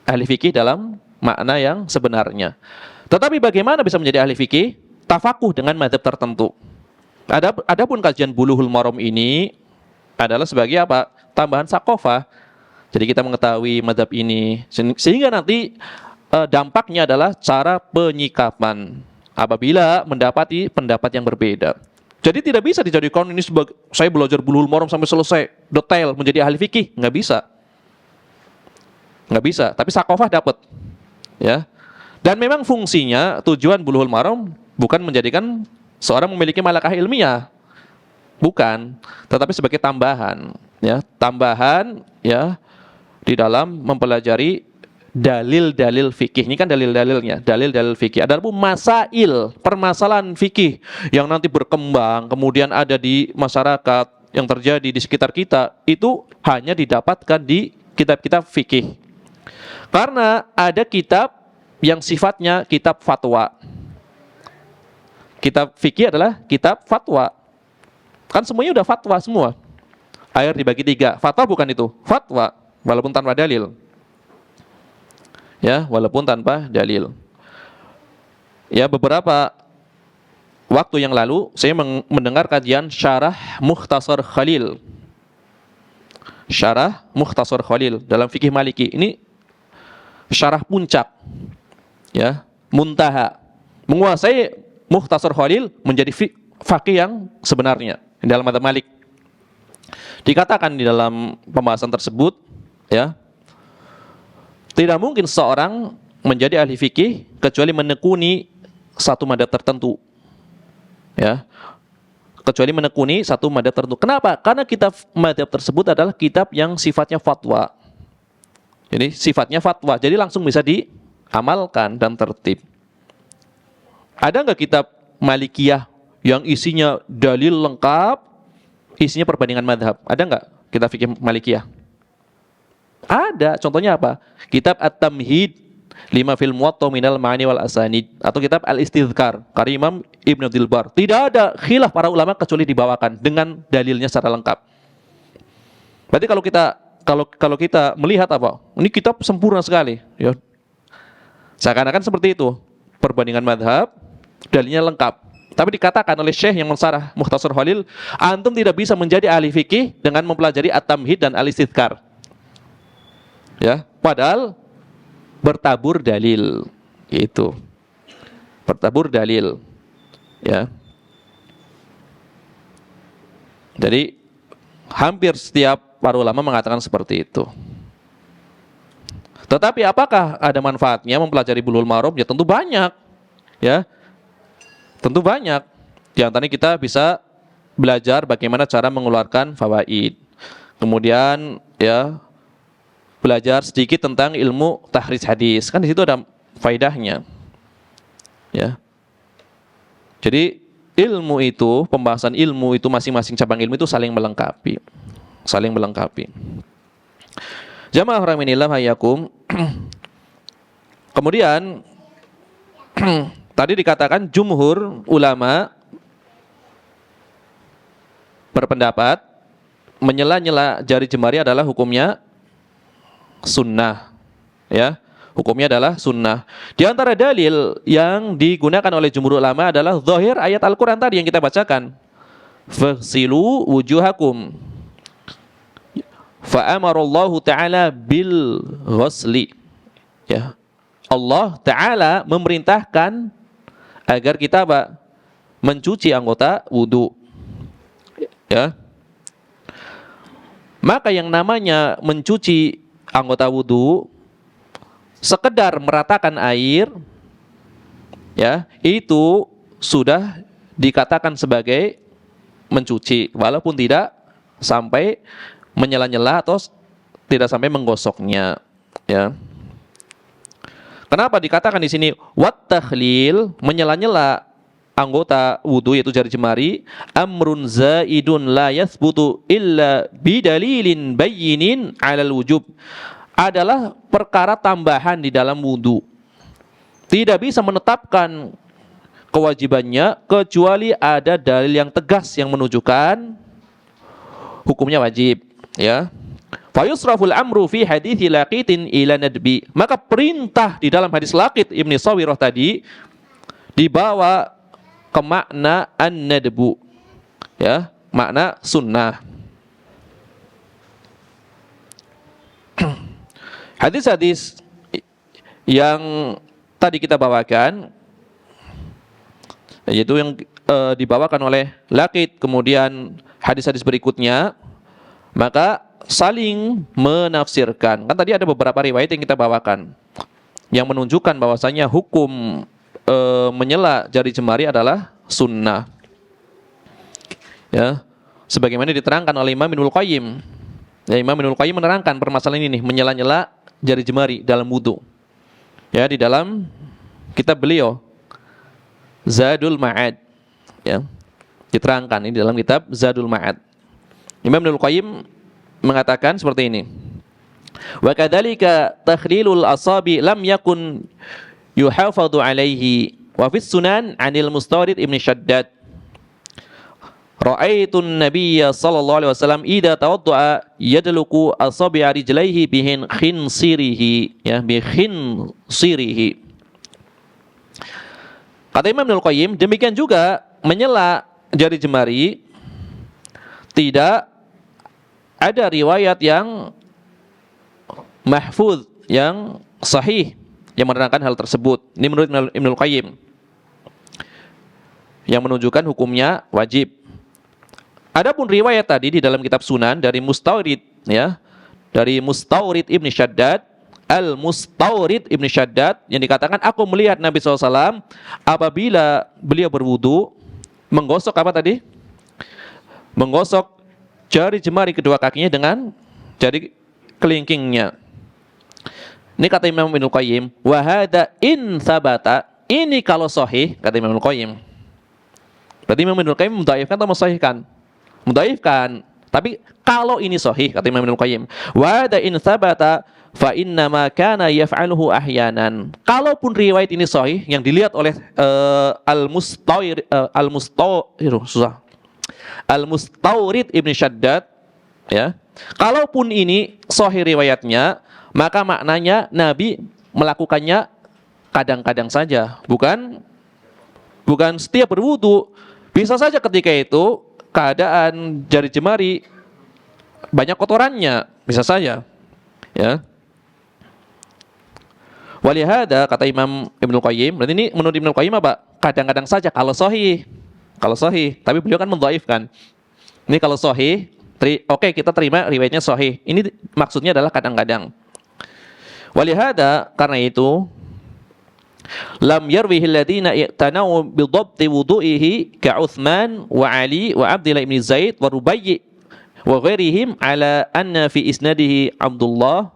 ahli fikih dalam makna yang sebenarnya. Tetapi bagaimana bisa menjadi ahli fikih? Tafakuh dengan madhab tertentu. Adapun kajian Bulughul Maram ini adalah sebagai apa? Tambahan sakofah. Jadi kita mengetahui madhab ini, sehingga nanti dampaknya adalah cara penyikapan apabila mendapati pendapat yang berbeda. Jadi tidak bisa dijadikan ini sebagai saya belajar Bulughul Maram sampai selesai detail menjadi ahli fikih, nggak bisa. Nggak bisa, tapi sakofah dapat, ya. Dan memang fungsinya, tujuan Bulughul Maram bukan menjadikan seorang memiliki malakah ilmiah, bukan, tetapi sebagai tambahan, ya, ya, di dalam mempelajari dalil-dalil fikih. Ini kan dalil-dalilnya, dalil-dalil fikih. Ada pun masail, permasalahan fikih yang nanti berkembang, kemudian ada di masyarakat yang terjadi di sekitar kita, itu hanya didapatkan di kitab-kitab fikih. Karena ada kitab yang sifatnya kitab fatwa. Kitab fikih adalah kitab fatwa. Kan semuanya udah fatwa semua. Air dibagi 3. Fatwa bukan itu, fatwa, walaupun tanpa dalil. Ya, walaupun tanpa dalil. Ya, beberapa waktu yang lalu saya mendengar kajian Syarah Mukhtasar Khalil. Syarah Mukhtasar Khalil dalam fikih Maliki. Ini syarah puncak, ya, muntaha, menguasai Mukhtasar Khalil menjadi fakih yang sebenarnya dalam mazhab Malik. Dikatakan di dalam pembahasan tersebut, ya, tidak mungkin seorang menjadi ahli fikih kecuali menekuni satu madhab tertentu, ya, kecuali menekuni satu madhab tertentu. Kenapa? Karena kitab madhab tersebut adalah kitab yang sifatnya fatwa. Jadi sifatnya fatwa, jadi langsung bisa diamalkan dan tertib. Ada nggak kitab Malikiyah yang isinya dalil lengkap, isinya perbandingan madhab? Ada nggak kitab fikih Malikiyah? Ada. Contohnya apa? Kitab At-Tamhid lima fil Muwatta minal ma'ani wal asanid, atau kitab Al-Istidhkar karya Imam Ibnu Abdul Bar. Tidak ada khilaf para ulama kecuali dibawakan dengan dalilnya secara lengkap. Berarti kalau kita kalau kita melihat apa? Ini kitab sempurna sekali, ya. Seakan-akan seperti itu. Perbandingan madhab, dalilnya lengkap. Tapi dikatakan oleh Syekh yang mensarah Mukhtasar Khalil, antum tidak bisa menjadi ahli fikih dengan mempelajari at-tamhid dan al-istidhkar. Ya, padahal bertabur dalil itu. Bertabur dalil. Ya. Jadi hampir setiap para ulama mengatakan seperti itu. Tetapi apakah ada manfaatnya mempelajari Bulughul Maram? Ya tentu banyak. Ya. Tentu banyak. Di antaranya kita bisa belajar bagaimana cara mengeluarkan fawaid. Kemudian ya belajar sedikit tentang ilmu tahrij hadis. Kan di situ ada faedahnya. Ya. Jadi ilmu itu, pembahasan ilmu itu masing-masing cabang ilmu itu saling melengkapi. Saling melengkapi. Jamaah rahimanillah hayyakum. Kemudian tadi dikatakan jumhur ulama berpendapat menyela-nyela jari jemari adalah hukumnya sunnah, ya, hukumnya adalah sunnah. Di antara dalil yang digunakan oleh jumhur ulama adalah zahir ayat Al-Quran tadi yang kita bacakan, faghsilu wujuhakum, fa'amarallahu ta'ala bil ghusli, ya, Allah Ta'ala memerintahkan agar kita apa? Mencuci anggota wudu, ya. Maka yang namanya mencuci anggota wudu sekedar meratakan air, ya, itu sudah dikatakan sebagai mencuci, walaupun tidak sampai menyela-nyela atau tidak sampai menggosoknya, ya. Kenapa dikatakan di sini wat takhlil, menyela-nyela anggota wudu yaitu jari jemari, amrun zaidun la yathbutu illa bidalilin bayyinin 'alal wujub, adalah perkara tambahan di dalam wudu. Tidak bisa menetapkan kewajibannya kecuali ada dalil yang tegas yang menunjukkan hukumnya wajib, ya. Fa yusraful amru fi hadithi laqitin ila nadbi, maka perintah di dalam hadis Laqit Ibnu Sawirah tadi dibawa ke makna an-nadbu, ya, makna sunnah. Hadis-hadis yang tadi kita bawakan, yaitu yang dibawakan oleh Laqit, kemudian hadis-hadis berikutnya, maka saling menafsirkan. Kan tadi ada beberapa riwayat yang kita bawakan yang menunjukkan bahwasanya hukum menyela jari jemari adalah sunnah, ya, sebagaimana diterangkan oleh Imam Ibnul Qayyim. Ya, Imam Ibnul Qayyim menerangkan permasalahan ini, menyela-nyela jari jemari dalam wudu, ya, di dalam kitab beliau Zadul Ma'ad, ya, diterangkan ini dalam kitab Zadul Ma'ad. Imam Ibnul Qayyim mengatakan seperti ini. Wa kadzalika takhlilul asabi lam yakun yuhafadhu alaihi wa fis sunan 'anil Mustawrid Ibn Shaddad. Ra'aitun nabiyya sallallahu alaihi wasallam idza tawadda'a yadluku asabi'a rijlaihi bihin khinsirihi, ya, bi khinsirihi. Kata Imam Ibnul Qayyim, demikian juga menyela jari jemari tidak ada riwayat yang mahfuz, yang sahih, yang menerangkan hal tersebut. Ini menurut Ibnul Qayyim, yang menunjukkan hukumnya wajib. Adapun riwayat tadi di dalam kitab Sunan dari Mustawrid, ya, dari Mustawrid Ibn Shaddad, Al-Mustawrid Ibn Shaddad, yang dikatakan aku melihat Nabi SAW apabila beliau berwudu menggosok apa tadi? Menggosok jari jemari kedua kakinya dengan jari kelingkingnya. Ini kata Imam Ibnul Qayyim, wa hadza in sabata, ini kalau sahih, kata Imam Ibnul Qayyim. Berarti Imam Ibnul Qayyim mendhaifkan atau mensahihkan? Mendhaifkan. Tapi kalau ini sahih, kata Imam Ibnul Qayyim, wa hadza in sabata fa inna ma kana yaf'aluhu ahyanan. Kalaupun riwayat ini sahih yang dilihat oleh Al-Mustawrid Ibn Shaddad, ya, Kalaupun ini sahih riwayatnya, maka maknanya Nabi melakukannya kadang-kadang saja, bukan setiap berwudu. Bisa saja ketika itu keadaan jari jemari banyak kotorannya, bisa saja. Ya. Walihada kata Imam Ibnu Qayyim, berarti ini menurut Ibnu Qayyim apa? Kadang-kadang saja kalau sahih. Kalau sahih, tapi beliau kan mendhaifkan. Ini kalau sahih, oke, kita terima riwayatnya sahih. Ini maksudnya adalah kadang-kadang. Walihada karena itu lam yarwihi alladziina i'tanau bi dhabti wudu'ihi ka Utsman wa Ali wa Abdullah ibn Zaid wa Rubayy wa ghairihim ala anna fi isnadihi Abdullah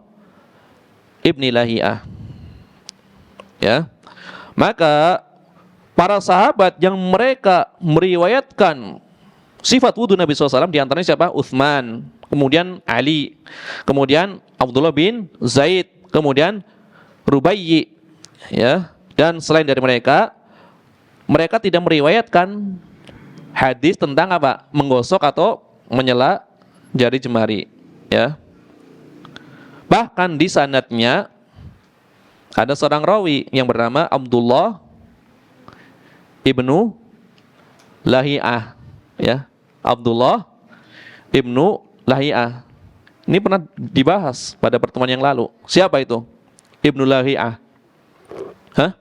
ibn Lahiyah. Ya. Maka para sahabat yang mereka meriwayatkan sifat wudu Nabi SAW di antaranya siapa? Utsman, kemudian Ali, kemudian Abdullah bin Zaid, kemudian Rubayy, ya. Dan selain dari mereka tidak meriwayatkan hadis tentang apa? Menggosok atau menyela jari jemari, ya. Bahkan di sanadnya ada seorang rawi yang bernama Abdullah ibnu Lahiyah, ya. Abdullah ibnu Lahiyah. Ini pernah dibahas pada pertemuan yang lalu. Siapa itu? Ibnu Lahiyah. Hah?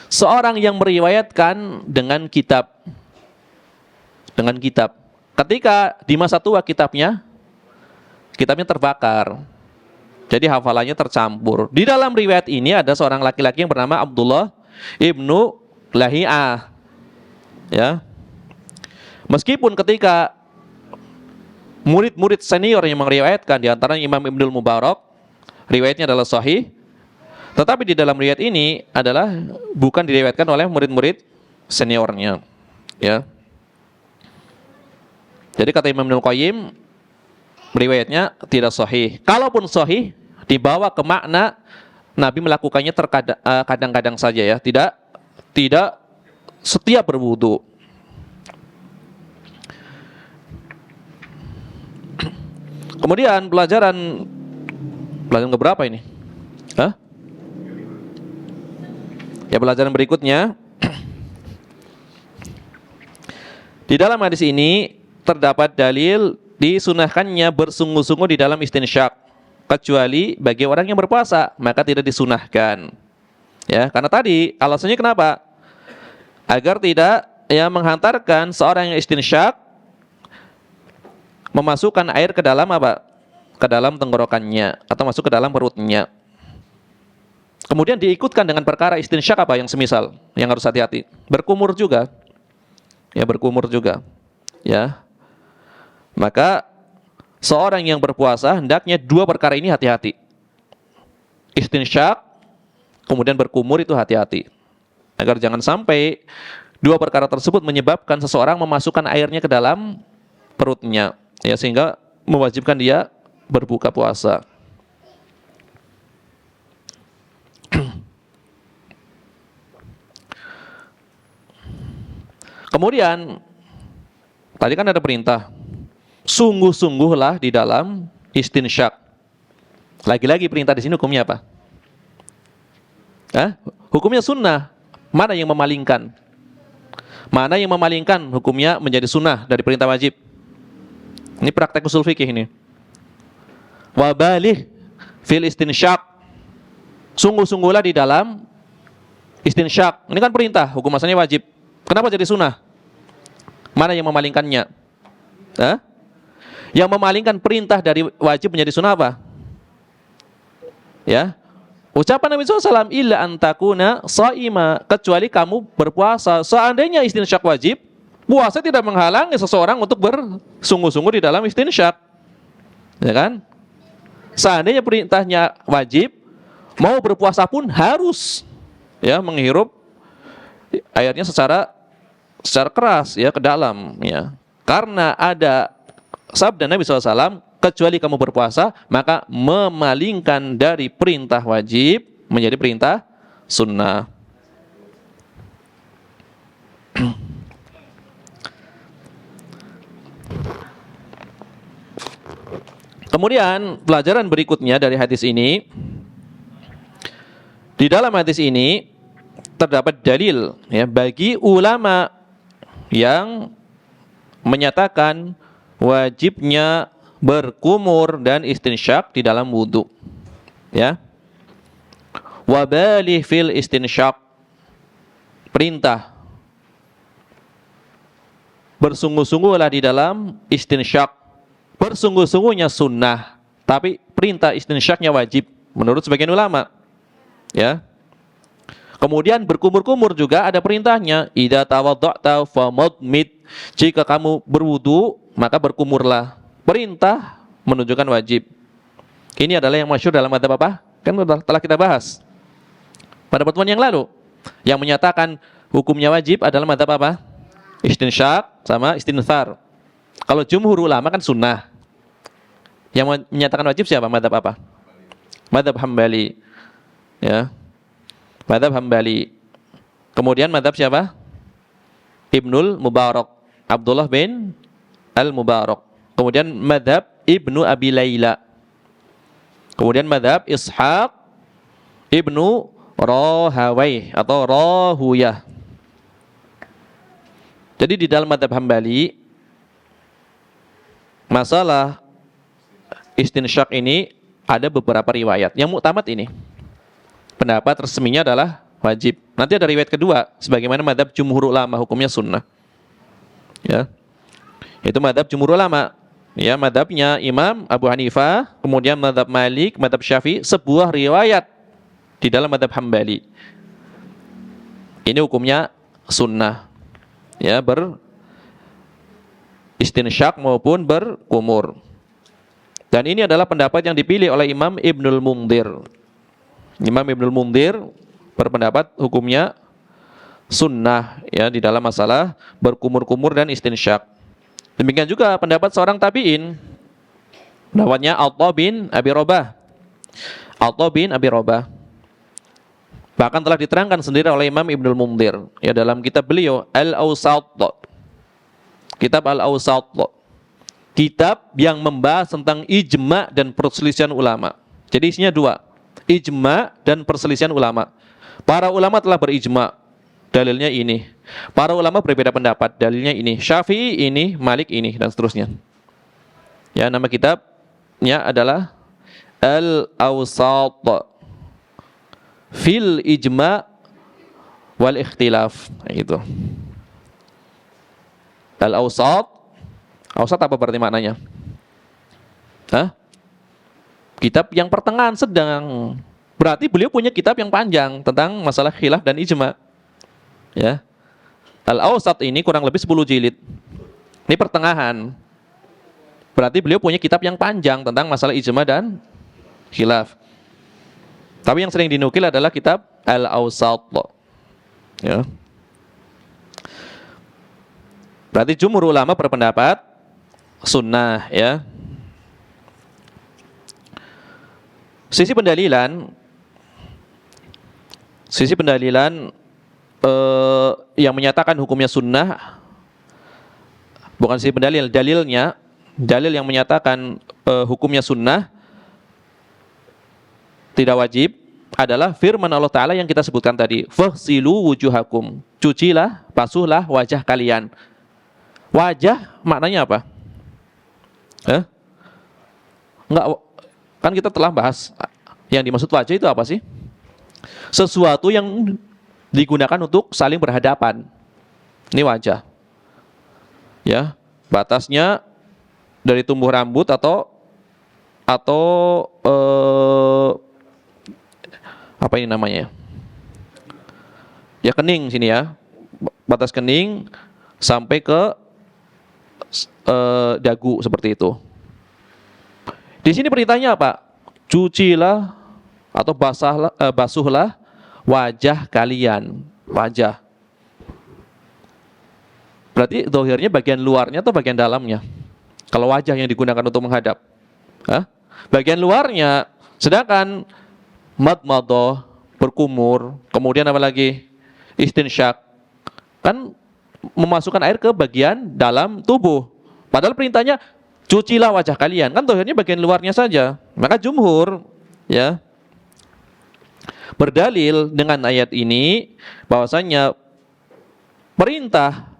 Seorang yang meriwayatkan dengan kitab. Dengan kitab. Ketika di masa tua kitabnya terbakar. Jadi hafalannya tercampur. Di dalam riwayat ini ada seorang laki-laki yang bernama Abdullah ibnu Lahiyah. Ya. Meskipun ketika murid-murid senior yang meriwayatkan di antaranya Imam Ibnul Mubarak, riwayatnya adalah sahih, tetapi di dalam riwayat ini adalah bukan diriwayatkan oleh murid-murid seniornya, ya. Jadi kata Imam Ibnu Qayyim, riwayatnya tidak sahih. Kalaupun sahih, dibawa ke makna Nabi melakukannya kadang-kadang saja, ya, tidak setiap berwudu. Kemudian pelajaran keberapa ini? Hah? Ya, pelajaran berikutnya. Di dalam hadis ini terdapat dalil disunahkannya bersungguh-sungguh di dalam istinsyak, kecuali bagi orang yang berpuasa, maka tidak disunahkan. Ya, karena tadi alasannya kenapa? Agar tidak menghantarkan seorang yang istinsyak memasukkan air ke dalam apa? Ke dalam tenggorokannya atau masuk ke dalam perutnya. Kemudian diikutkan dengan perkara istinsyak apa yang semisal, yang harus hati-hati. Berkumur juga. Ya, berkumur juga. Ya. Maka seorang yang berpuasa hendaknya dua perkara ini hati-hati. Istinsyak, kemudian berkumur itu hati-hati. Agar jangan sampai dua perkara tersebut menyebabkan seseorang memasukkan airnya ke dalam perutnya, ya, sehingga mewajibkan dia berbuka puasa. Kemudian tadi kan ada perintah, sungguh-sungguhlah di dalam istinsyak. Lagi-lagi perintah di sini hukumnya apa? Hukumnya sunnah. Mana yang memalingkan? Mana yang memalingkan hukumnya menjadi sunnah dari perintah wajib? Ini praktek usul fikih ini. Wabalih fil istinsyak. Sungguh-sungguhlah di dalam istinsyak. Ini kan perintah, hukum asalnya wajib. Kenapa jadi sunnah? Mana yang memalingkannya? Yang memalingkan perintah dari wajib menjadi sunnah apa? Ya, ucapan Nabi SAW, illa antakuna sa'ima, kecuali kamu berpuasa. Seandainya istinsyak wajib, puasa tidak menghalangi seseorang untuk bersungguh-sungguh di dalam istinsyak, ya kan? Seandainya perintahnya wajib, mau berpuasa pun harus, ya, menghirup airnya secara keras, ya, ke dalam, ya. Karena ada sabda Nabi SAW, kecuali kamu berpuasa, maka memalingkan dari perintah wajib menjadi perintah sunnah. Kemudian pelajaran berikutnya dari hadis ini, di dalam hadis ini terdapat dalil ya bagi ulama yang menyatakan wajibnya berkumur dan istinsyak di dalam wudu. Ya. Wabalih fil istinsyak, perintah bersungguh-sungguhlah di dalam istinsyak. Bersungguh-sungguhnya sunnah, tapi perintah istinsyaknya wajib menurut sebagian ulama. Ya. Kemudian berkumur-kumur juga ada perintahnya. Idza tawadda'ta famadmid. Jika kamu berwudu, maka berkumurlah. Perintah menunjukkan wajib. Ini adalah yang masyhur dalam madzhab apa? Kan telah kita bahas pada pertemuan yang lalu. Yang menyatakan hukumnya wajib adalah madzhab apa? Istinsyak sama istinthar. Kalau jumhur ulama kan sunnah. Yang menyatakan wajib siapa? Madzhab apa? Madzhab Hambali. Ya. Madzhab Hambali. Kemudian madzhab siapa? Ibnul Mubarak, Abdullah bin Al-Mubarak. Kemudian madzhab Ibnu Abi Layla. Kemudian madzhab Ishaq Ibnu Rahawayh atau Rahuyah. Jadi di dalam madzhab Hambali masalah istinsyak ini ada beberapa riwayat. Yang muktamad ini pendapat resminya adalah wajib. Nanti ada riwayat kedua sebagaimana madzhab jumhur ulama hukumnya sunnah. Ya. Itu madzhab jumhur ulama. Ya, madzhabnya Imam Abu Hanifah, kemudian madzhab Malik, madzhab Syafi'i, sebuah riwayat di dalam madzhab Hambali. Ini hukumnya sunnah. Ya, beristinsyak maupun berkumur. Dan ini adalah pendapat yang dipilih oleh Imam Ibnul Mundhir. Imam Ibnul Mundhir berpendapat hukumnya sunnah ya di dalam masalah berkumur-kumur dan istinsyak. Demikian juga pendapat seorang tabi'in, pendapatnya Atha bin Abi Rabah. Atha bin Abi Rabah. Bahkan telah diterangkan sendiri oleh Imam Ibnul Mundhir ya dalam kitab beliau Al-Awsat. Kitab Al-Awsat. Kitab yang membahas tentang ijma dan perselisihan ulama. Jadi isinya dua, ijma dan perselisihan ulama. Para ulama telah berijma, dalilnya ini. Para ulama berbeda pendapat, dalilnya ini. Syafi'i ini, Malik ini, dan seterusnya. Ya, nama kitabnya adalah Al-Awsat fil ijma wal ikhtilaf. Itu. Al-Awsat. Awsat apa berarti maknanya? Hah? Kitab yang pertengahan sedang. Berarti beliau punya kitab yang panjang tentang masalah khilaf dan ijma. Ya. Al-Awsat ini kurang lebih 10 jilid. Ini pertengahan. Berarti beliau punya kitab yang panjang tentang masalah ijma dan khilaf. Tapi yang sering dinukil adalah kitab Al-Awsat. Ya. Berarti jumhur ulama berpendapat sunnah ya. Sisi pendalilan yang menyatakan hukumnya sunnah, bukan sisi pendalil, dalil yang menyatakan hukumnya sunnah tidak wajib adalah firman Allah Ta'ala yang kita sebutkan tadi, faghsilu wujuhakum, cucilah, basuhlah wajah kalian. Wajah maknanya apa? Enggak, kan kita telah bahas yang dimaksud wajah itu apa sih? Sesuatu yang digunakan untuk saling berhadapan. Ini wajah. Ya, batasnya dari tumbuh rambut atau apa ini namanya? Ya kening sini ya. Batas kening sampai ke dagu seperti itu. Di sini perintahnya apa? Cucilah atau basuhlah wajah kalian. Wajah. Berarti zahirnya bagian luarnya atau bagian dalamnya? Kalau wajah yang digunakan untuk menghadap. Bagian luarnya. Sedangkan madmadah, berkumur, kemudian apa lagi? Istinsyak. Kan memasukkan air ke bagian dalam tubuh. Padahal perintahnya cucilah wajah kalian. Kan tohirnya bagian luarnya saja. Maka jumhur ya berdalil dengan ayat ini bahwasanya perintah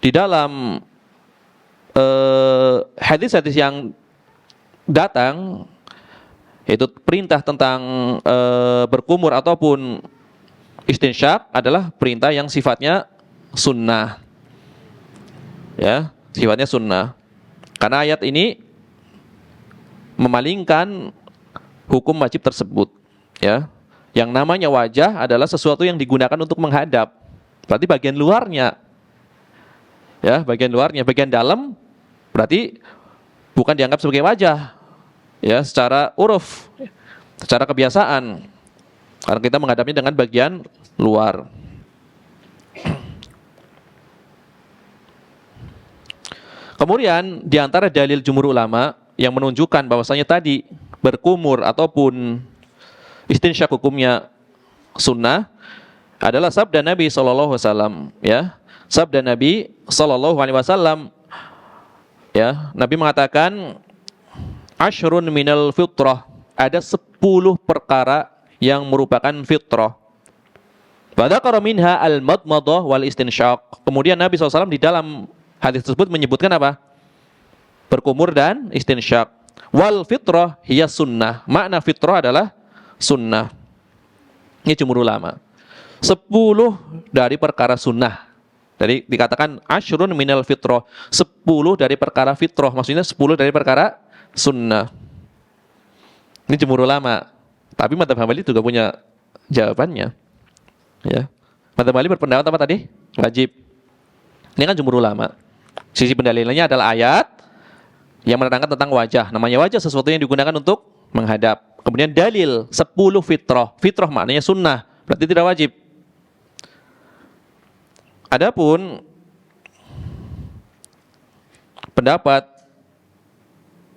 di dalam hadis-hadis yang datang, yaitu perintah tentang berkumur ataupun istinsyak, adalah perintah yang sifatnya sunnah. Ya, sifatnya sunnah. Karena ayat ini memalingkan hukum wajib tersebut. Ya, yang namanya wajah adalah sesuatu yang digunakan untuk menghadap. Berarti bagian luarnya. Ya, bagian luarnya, bagian dalam berarti bukan dianggap sebagai wajah. Ya, secara uruf, secara kebiasaan. Karena kita menghadapnya dengan bagian luar. Kemudian di antara dalil jumhur ulama yang menunjukkan bahwasanya tadi berkumur ataupun istinsyak hukumnya sunnah adalah sabda Nabi sallallahu alaihi wasallam, ya. Sabda Nabi sallallahu alaihi wasallam, ya, Nabi mengatakan asyrun minal fitrah, ada 10 perkara yang merupakan fitrah. Wa dzakara minha al-madmadah wal istinsyaq. Kemudian Nabi SAW di dalam hadis tersebut menyebutkan apa? Berkumur dan istinsyak. Wal fitrah hiya sunnah. Makna fitrah adalah sunnah. Ini jumhur ulama. 10 dari perkara sunnah. Jadi dikatakan asyrun minal fitrah. 10 dari perkara fitrah. Maksudnya 10 dari perkara sunnah. Ini jumhur ulama. Tapi Madzhab Hambali juga punya jawabannya. Ya. Madzhab Hambali berpendapat apa tadi? Wajib. Ini kan jumhur ulama. Sisi pendalilannya adalah ayat yang menerangkan tentang wajah. Namanya wajah sesuatu yang digunakan untuk menghadap. Kemudian dalil 10 fitrah. Fitrah maknanya sunnah, berarti tidak wajib. Adapun pendapat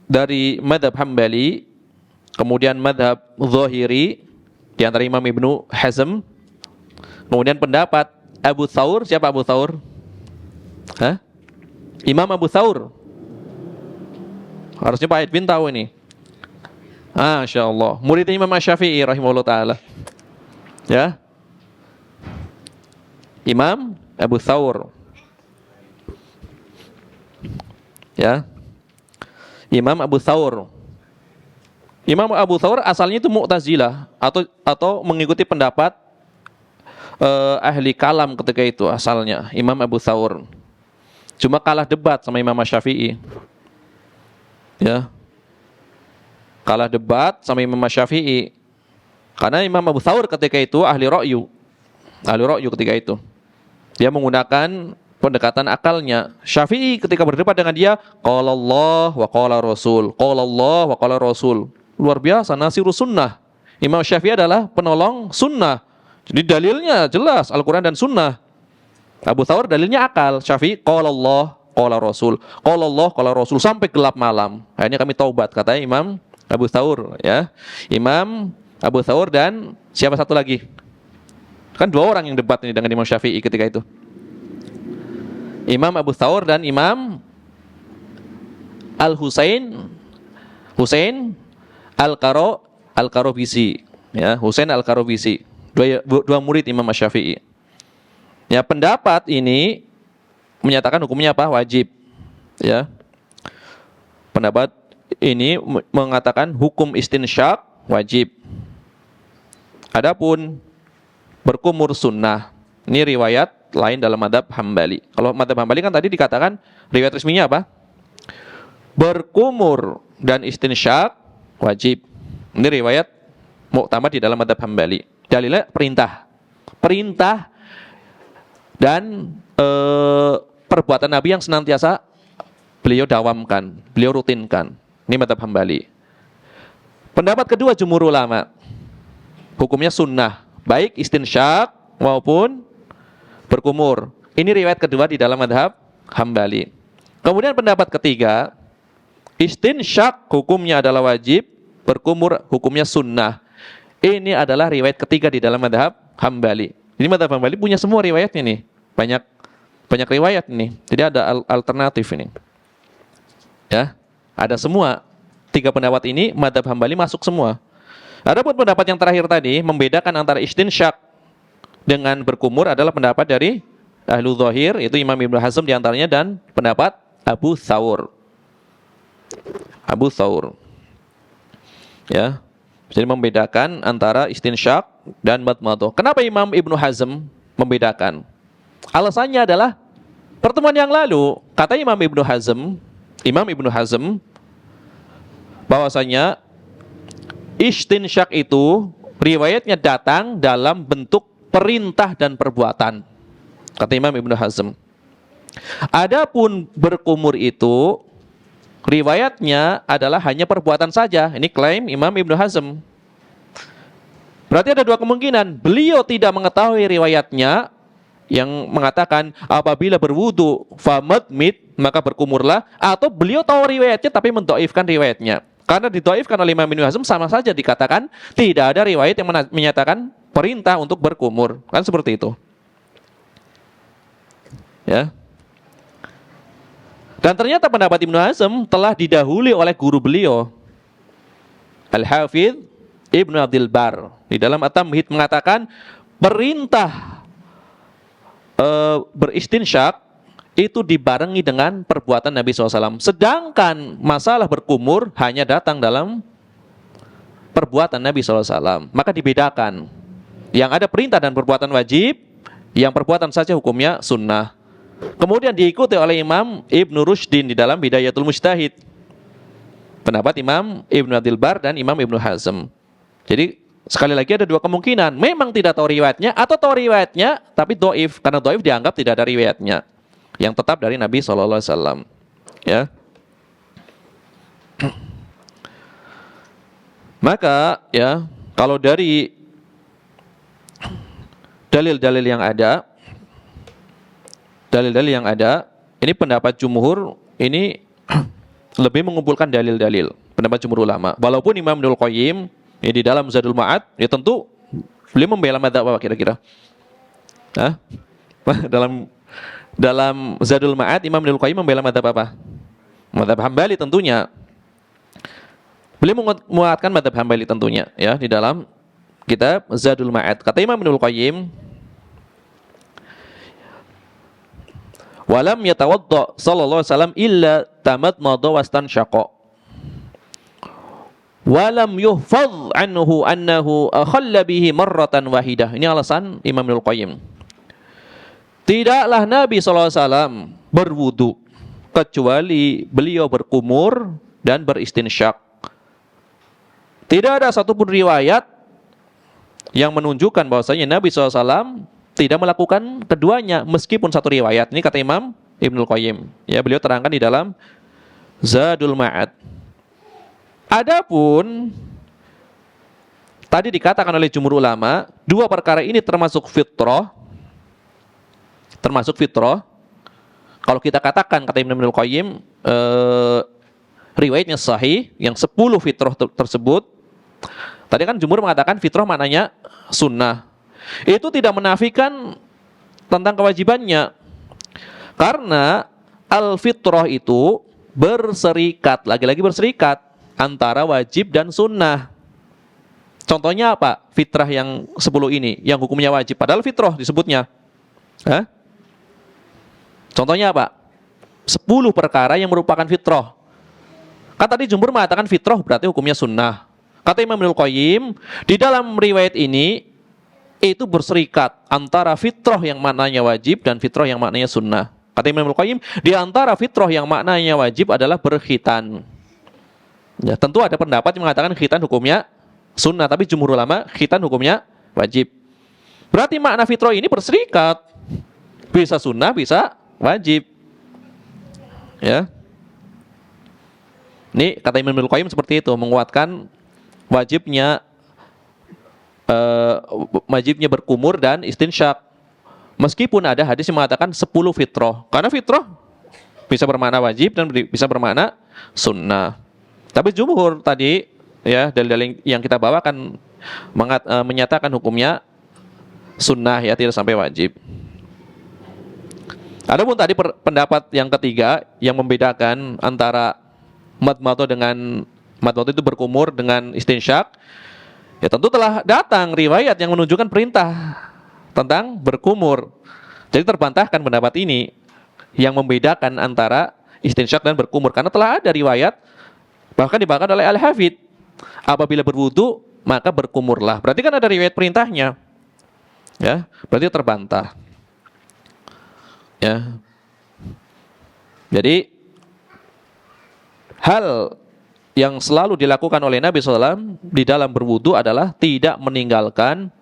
dari Madzhab Hambali, kemudian Madzhab Zahiri di antara Imam Ibnu Hazm, kemudian pendapat Abu Thawr. Siapa Abu Thawr? Hah? Imam Abu Thawr. Harusnya Pak Edwin tahu ini. Masya Allah. Muridnya Imam Syafi'i rahimahullah ta'ala. Ya. Imam Abu Thawr. Ya. Imam Abu Thawr. Imam Abu Thawr asalnya itu Mu'tazilah atau mengikuti pendapat ahli kalam ketika itu asalnya, Imam Abu Thawr. Cuma kalah debat sama Imam Syafi'i. Ya. Kalah debat sama Imam Syafi'i. Karena Imam Abu Thawr ketika itu ahli ra'yu. Ahli ra'yu ketika itu. Dia menggunakan pendekatan akalnya. Syafi'i ketika berdebat dengan dia, qala Allah wa qala Rasul. Qala Allah wa qala Rasul. Luar biasa, nasirus sunnah. Imam Syafi'i adalah penolong sunnah. Jadi dalilnya jelas Al-Quran dan sunnah. Abu Thawr dalilnya akal. Syafi'i qala Allah, qala Rasul. Qala Allah, qala Rasul sampai gelap malam. Akhirnya kami taubat, katanya Imam Abu Thawr, ya. Imam Abu Thawr dan siapa satu lagi? Kan 2 orang yang debat ini dengan Imam Syafi'i ketika itu. Imam Abu Thawr dan Imam Al-Husain Al-Karobisi, ya, Husain Al-Karobisi. Dua murid Imam Syafi'i. Ya, pendapat ini menyatakan hukumnya apa? Wajib. Ya. Pendapat ini mengatakan hukum istinsyak wajib. Adapun berkumur sunnah. Ini riwayat lain dalam Madzhab Hambali. Kalau Madzhab Hambali kan tadi dikatakan riwayat resminya apa? Berkumur dan istinsyak wajib. Ini riwayat muktamad di dalam Madzhab Hambali. Dalilnya perintah. Perintah dan perbuatan Nabi yang senantiasa beliau dawamkan, beliau rutinkan. Ini Madzhab Hambali. Pendapat kedua jumhur ulama, hukumnya sunnah, baik istinsyak maupun berkumur. Ini riwayat kedua di dalam Madzhab Hambali. Kemudian pendapat ketiga, istinsyak hukumnya adalah wajib, berkumur hukumnya sunnah. Ini adalah riwayat ketiga di dalam Madzhab Hambali. Ini Madzhab Hambali punya semua riwayatnya nih. Banyak riwayat nih. Jadi ada alternatif ini. Ya, ada semua. 3 pendapat ini mazhab Hambali masuk semua. Adapun pendapat yang terakhir tadi membedakan antara istinsyak dengan berkumur adalah pendapat dari Ahlu Zahir, itu Imam Ibnu Hazm diantaranya, dan pendapat Abu Thawr. Abu Thawr. Ya. Jadi membedakan antara istinsyak dan madmadah. Kenapa Imam Ibnu Hazm membedakan? Alasannya adalah pertemuan yang lalu kata Imam Ibnu Hazm bahwasanya istinsyak itu riwayatnya datang dalam bentuk perintah dan perbuatan. Kata Imam Ibnu Hazm. Adapun berkumur itu riwayatnya adalah hanya perbuatan saja. Ini klaim Imam Ibnu Hazm. Berarti ada 2 kemungkinan. Beliau tidak mengetahui riwayatnya yang mengatakan apabila berwudu famadmid maka berkumurlah, atau beliau tahu riwayatnya tapi mendhaifkan riwayatnya. Karena didhaifkan oleh Imam Ibnu Hazm sama saja dikatakan tidak ada riwayat yang menyatakan perintah untuk berkumur. Kan seperti itu. Ya. Dan ternyata pendapat Ibnu Hazm telah didahului oleh guru beliau, Al-Hafidh Ibnu Abdul Bar. Di dalam At-Tamhid mengatakan perintah beristinsyak itu dibarengi dengan perbuatan Nabi SAW. Sedangkan masalah berkumur hanya datang dalam perbuatan Nabi SAW. Maka dibedakan. Yang ada perintah dan perbuatan wajib, yang perbuatan saja hukumnya sunnah. Kemudian diikuti oleh Imam Ibnu Rushdin di dalam Bidayatul Mujtahid. Pendapat Imam Ibnu Abdul Bar dan Imam Ibnu Hazm. Jadi sekali lagi ada 2 kemungkinan. Memang tidak tahu riwayatnya, atau tahu riwayatnya tapi dhaif. Karena dhaif dianggap tidak ada riwayatnya yang tetap dari Nabi SAW. Ya. Maka ya, kalau dari dalil-dalil yang ada, ini pendapat jumhur ini lebih mengumpulkan dalil-dalil, pendapat jumhur ulama. Walaupun Imam Ibnul Qayyim ya, di dalam Zadul Ma'ad ya tentu beliau membela madzhab apa kira-kira? Hah? dalam Zadul Ma'ad Imam Ibnul Qayyim membela madzhab apa? Madzhab Hambali tentunya. Beliau menguatkan madzhab Hambali tentunya ya di dalam kitab Zadul Ma'ad. Kata Imam Ibnul Qayyim, walam yatawadda sallallahu alaihi wasallam illa tamadmada wastansyaqa. Walam yuhfadz anhu annahu akhalla bihi marratan wahidah. Ini alasan Imam Ibnul Qayyim. Tidaklah Nabi SAW berwudu kecuali beliau berkumur dan beristinsyak. Tidak ada satupun riwayat yang menunjukkan bahwasanya Nabi SAW tidak melakukan keduanya, meskipun satu riwayat. Ini kata Imam Ibnul Qayyim. Ya, beliau terangkan di dalam Zadul Ma'ad. Adapun tadi dikatakan oleh jumhur ulama, 2 perkara ini termasuk fitrah. Kalau kita katakan kata Imam Ibnul Qayyim riwayatnya sahih yang 10 fitrah tersebut. Tadi kan jumhur mengatakan fitrah maknanya sunnah. Itu tidak menafikan tentang kewajibannya. Karena al-fitrah itu berserikat, lagi-lagi berserikat antara wajib dan sunnah. Contohnya apa? Fitrah yang 10 ini, yang hukumnya wajib, padahal fitrah disebutnya. Hah? Contohnya apa? 10 perkara yang merupakan fitrah. Kan tadi jumhur mengatakan fitrah berarti hukumnya sunnah. Kata Imam Ibnul Qayyim, di dalam riwayat ini itu berserikat antara fitrah yang maknanya wajib dan fitrah yang maknanya sunnah. Kata Imam Ibnul Qayyim, di antara fitrah yang maknanya wajib adalah berkhitan. Ya, tentu ada pendapat yang mengatakan khitan hukumnya sunnah, tapi jumhur ulama khitan hukumnya wajib. Berarti makna fitrah ini berserikat. Bisa sunnah, bisa wajib. Ya. Ini kata Imam Ibnul Qayyim seperti itu, menguatkan wajibnya berkumur dan istinsyak. Meskipun ada hadis yang mengatakan 10 fitrah. Karena fitrah bisa bermakna wajib dan bisa bermakna sunnah. Tapi jumhur tadi ya, dalil-dalil yang kita bawakan menyatakan hukumnya sunnah ya, tidak sampai wajib. Adapun tadi pendapat yang ketiga yang membedakan antara madmadah itu berkumur dengan istinsyak, ya tentu telah datang riwayat yang menunjukkan perintah tentang berkumur. Jadi terbantahkan pendapat ini yang membedakan antara istinsyak dan berkumur, karena telah ada riwayat bahkan dibahkan oleh Al-Hafidz, apabila berwudu maka berkumurlah. Berarti kan ada riwayat perintahnya. Ya, berarti terbantah. Ya. Jadi hal yang selalu dilakukan oleh Nabi SAW di dalam berwudu adalah tidak meninggalkan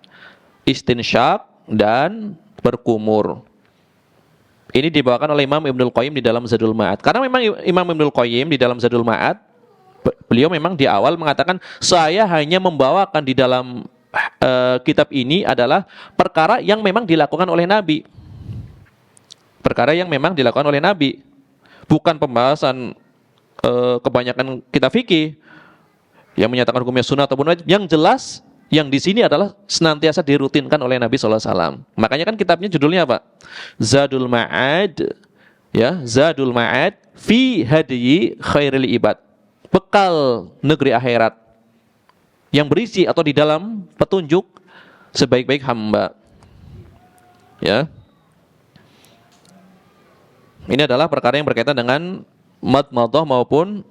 istinsyak dan berkumur. Ini dibawakan oleh Imam Ibnul Qayyim di dalam Zadul Ma'ad. Karena memang Imam Ibnul Qayyim di dalam Zadul Ma'ad, beliau memang di awal mengatakan, saya hanya membawakan di dalam kitab ini adalah perkara yang memang dilakukan oleh Nabi. Perkara yang memang dilakukan oleh Nabi. Bukan pembahasan kebanyakan kitab fikih yang menyatakan hukumnya sunnah ataupun wajib. Yang jelas yang di sini adalah senantiasa dirutinkan oleh Nabi SAW. Makanya kan kitabnya judulnya apa? Zadul Ma'ad, ya, Zadul Ma'ad fi hadyi khairil ibad. Bekal negeri akhirat yang berisi atau di dalam petunjuk sebaik-baik hamba. Ya. Ini adalah perkara yang berkaitan dengan madmadah maupun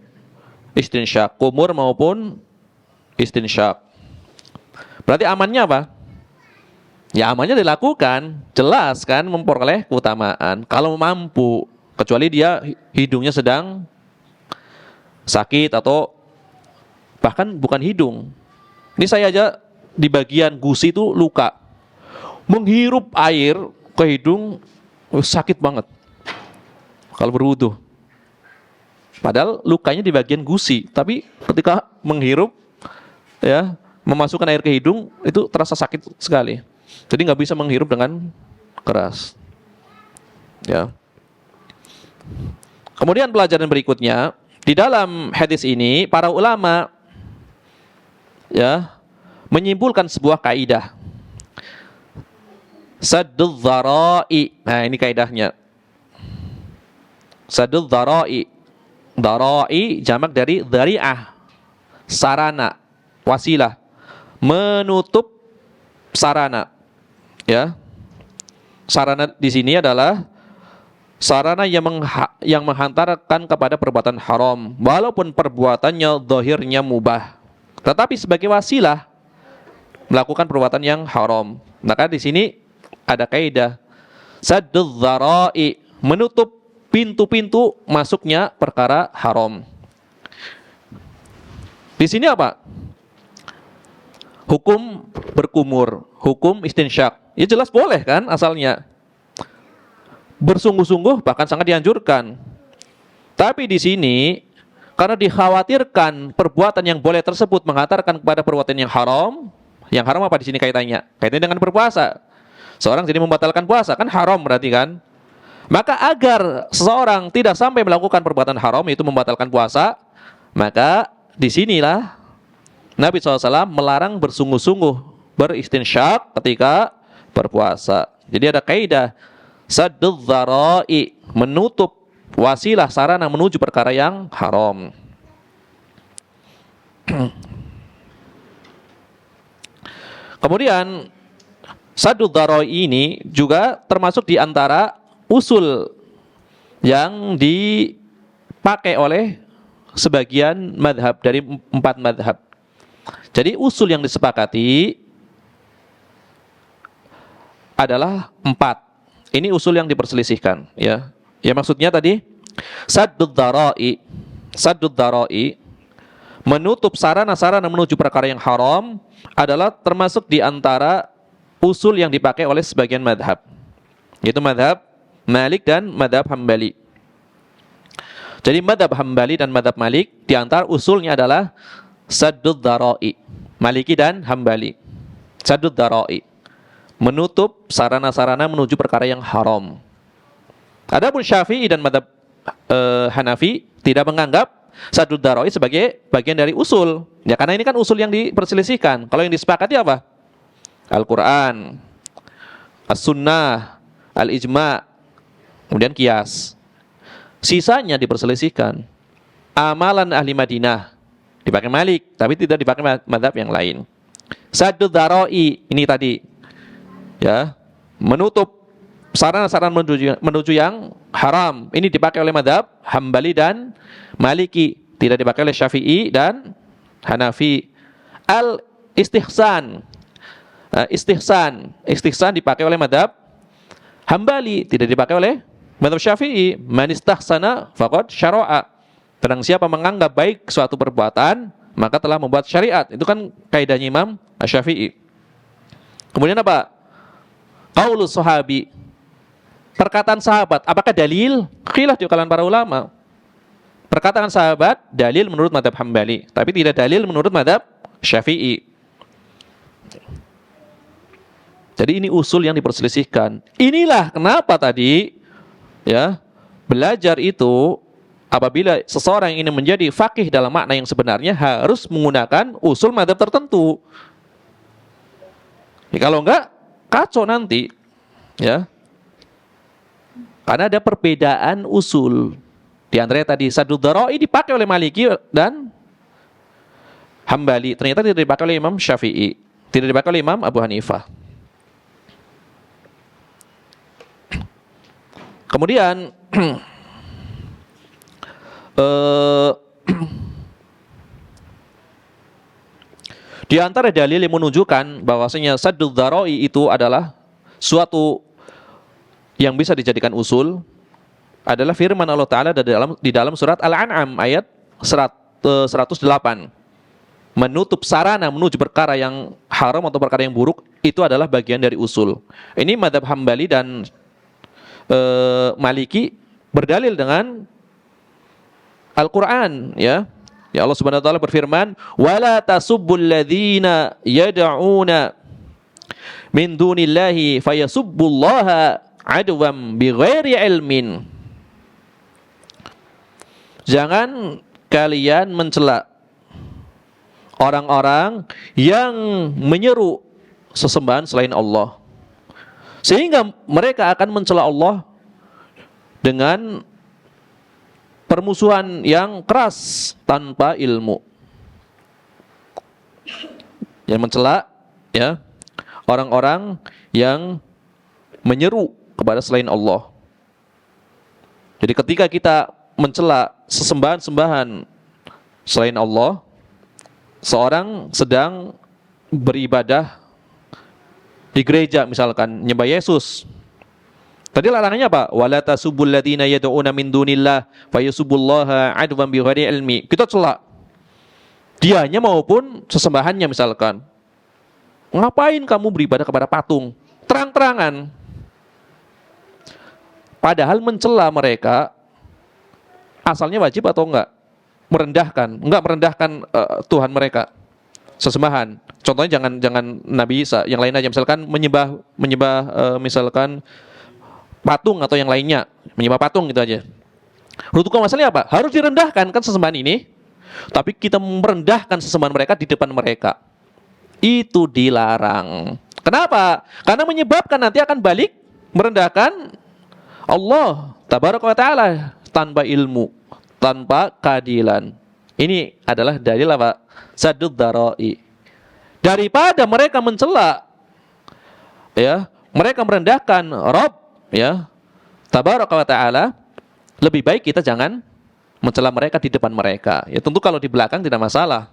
istinsyak, kumur maupun istinsyak. Berarti amannya apa? Ya amannya dilakukan, jelas kan, memperoleh keutamaan. Kalau mampu, kecuali dia hidungnya sedang sakit atau bahkan bukan hidung. Ini saya aja di bagian gusi itu luka. Menghirup air ke hidung sakit banget kalau berwudu. Padahal lukanya di bagian gusi, tapi ketika menghirup, ya, memasukkan air ke hidung itu terasa sakit sekali. Jadi nggak bisa menghirup dengan keras. Ya. Kemudian pelajaran berikutnya, di dalam hadis ini para ulama, ya, menyimpulkan sebuah kaidah. Saddul dhara'i. Nah, ini kaidahnya. Saddul dhara'i. Dhara'i jamak dari dhari'ah, sarana, wasilah, menutup sarana. Ya. Sarana di sini adalah sarana yang menghantarkan kepada perbuatan haram, walaupun perbuatannya zahirnya mubah. Tetapi sebagai wasilah melakukan perbuatan yang haram. Maka di sini ada kaidah saddul dhara'i, menutup pintu-pintu masuknya perkara haram. Di sini apa? Hukum berkumur, hukum istinsyak. Ya jelas boleh kan asalnya. Bersungguh-sungguh bahkan sangat dianjurkan. Tapi di sini karena dikhawatirkan perbuatan yang boleh tersebut menghantarkan kepada perbuatan yang haram. Yang haram apa di sini kaitannya? Kaitannya dengan berpuasa. Seorang jadi membatalkan puasa, kan haram berarti kan? Maka agar seseorang tidak sampai melakukan perbuatan haram, yaitu membatalkan puasa, maka disinilah Nabi SAW melarang bersungguh-sungguh beristinsyak ketika berpuasa. Jadi ada kaidah saddul dhara'i, menutup wasilah sarana menuju perkara yang haram. Kemudian saddul dhara'i ini juga termasuk di antara usul yang dipakai oleh sebagian madhab dari 4 madhab. Jadi usul yang disepakati adalah 4. Ini usul yang diperselisihkan, ya. Ya maksudnya tadi saddud dhara'i, menutup sarana-sarana menuju perkara yang haram adalah termasuk di antara usul yang dipakai oleh sebagian madhab, yaitu madhab Malik dan madhab Hambali. Jadi madhab Hambali dan madhab Malik di antara usulnya adalah saddud dhara'i, Maliki dan Hambali. Saddud dhara'i, menutup sarana-sarana menuju perkara yang haram. Adapun Syafi'i dan madhab Hanafi tidak menganggap saddud dhara'i sebagai bagian dari usul. Ya karena ini kan usul yang diperselisihkan. Kalau yang disepakati apa? Al-Quran, As-Sunnah, Al-Ijma', kemudian Qiyas. Sisanya diperselisihkan. amalan ahli Madinah. Dipakai Malik, tapi tidak dipakai mazhab yang lain. Saddud dzara'i, ini tadi ya, menutup sarana-sarana menuju yang haram. Ini dipakai oleh mazhab Hambali dan Maliki, tidak dipakai oleh Syafi'i dan Hanafi. Al-istihsan, istihsan dipakai oleh mazhab Hambali, tidak dipakai oleh mazhab Syafi'i. Man istahsana faqad syara'a. Barang siapa menganggap baik suatu perbuatan, maka telah membuat syariat. Itu kan kaidahnya Imam Syafi'i. Kemudian apa? Qaulus sahabi, perkataan sahabat, apakah dalil? Khilaf di kalangan para ulama. Perkataan sahabat dalil menurut mazhab Hambali, tapi tidak dalil menurut mazhab Syafi'i. Jadi ini usul yang diperselisihkan. Inilah kenapa tadi ya, belajar itu apabila seseorang ingin menjadi faqih dalam makna yang sebenarnya harus menggunakan usul mazhab tertentu. Ya, kalau enggak kacau nanti, ya. Karena ada perbedaan usul. Di antaranya tadi Saddud dzara'i dipakai oleh Maliki dan Hambali, ternyata tidak dipakai oleh Imam Syafi'i, tidak dipakai oleh Imam Abu Hanifah. Kemudian di antara dalil yang menunjukkan bahwasanya Saddud dzara'i itu adalah suatu yang bisa dijadikan usul adalah firman Allah Ta'ala di dalam surat Al-An'am ayat 108. Menutup sarana menuju perkara yang haram atau perkara yang buruk itu adalah bagian dari usul. Ini mazhab Hambali dan Maliki berdalil dengan Al-Quran, ya. Ya, Allah Subhanahu wa taala berfirman, "Wala tasubbul ladzina yad'una min dunillahi fayasubbullaha adwan bighairi ilmin." Jangan kalian mencela orang-orang yang menyeru sesembahan selain Allah, sehingga mereka akan mencela Allah dengan permusuhan yang keras tanpa ilmu. Yang mencela ya orang-orang yang menyeru kepada selain Allah. Jadi ketika kita mencela sesembahan-sembahan selain Allah, seorang sedang beribadah di gereja misalkan, nyembah Yesus. Tadi larangannya apa? Wala tasubbul ladzina yad'una min dunillah fayasubbullaha adwan bighairi ilmi. Kita celak dianya maupun sesembahannya misalkan. Ngapain kamu beribadah kepada patung? Terang-terangan. Padahal mencela mereka asalnya wajib atau enggak? Merendahkan, enggak merendahkan Tuhan mereka, sesembahan. Contohnya jangan Nabi Isa, yang lain aja misalkan menyembah misalkan patung atau yang lainnya, menyembah patung gitu aja. Rukun masalahnya apa? Harus direndahkan kan sesembahan ini, tapi kita merendahkan sesembahan mereka di depan mereka. Itu dilarang. Kenapa? Karena menyebabkan nanti akan balik merendahkan Allah Tabaraka wa Ta'ala tanpa ilmu, tanpa keadilan. Ini adalah dalil apa? Saddud dzara'i. Daripada mereka mencela, ya, mereka merendahkan Rabb, ya, Tabaraka wa Ta'ala, lebih baik kita jangan mencela mereka di depan mereka. Ya tentu kalau di belakang tidak masalah.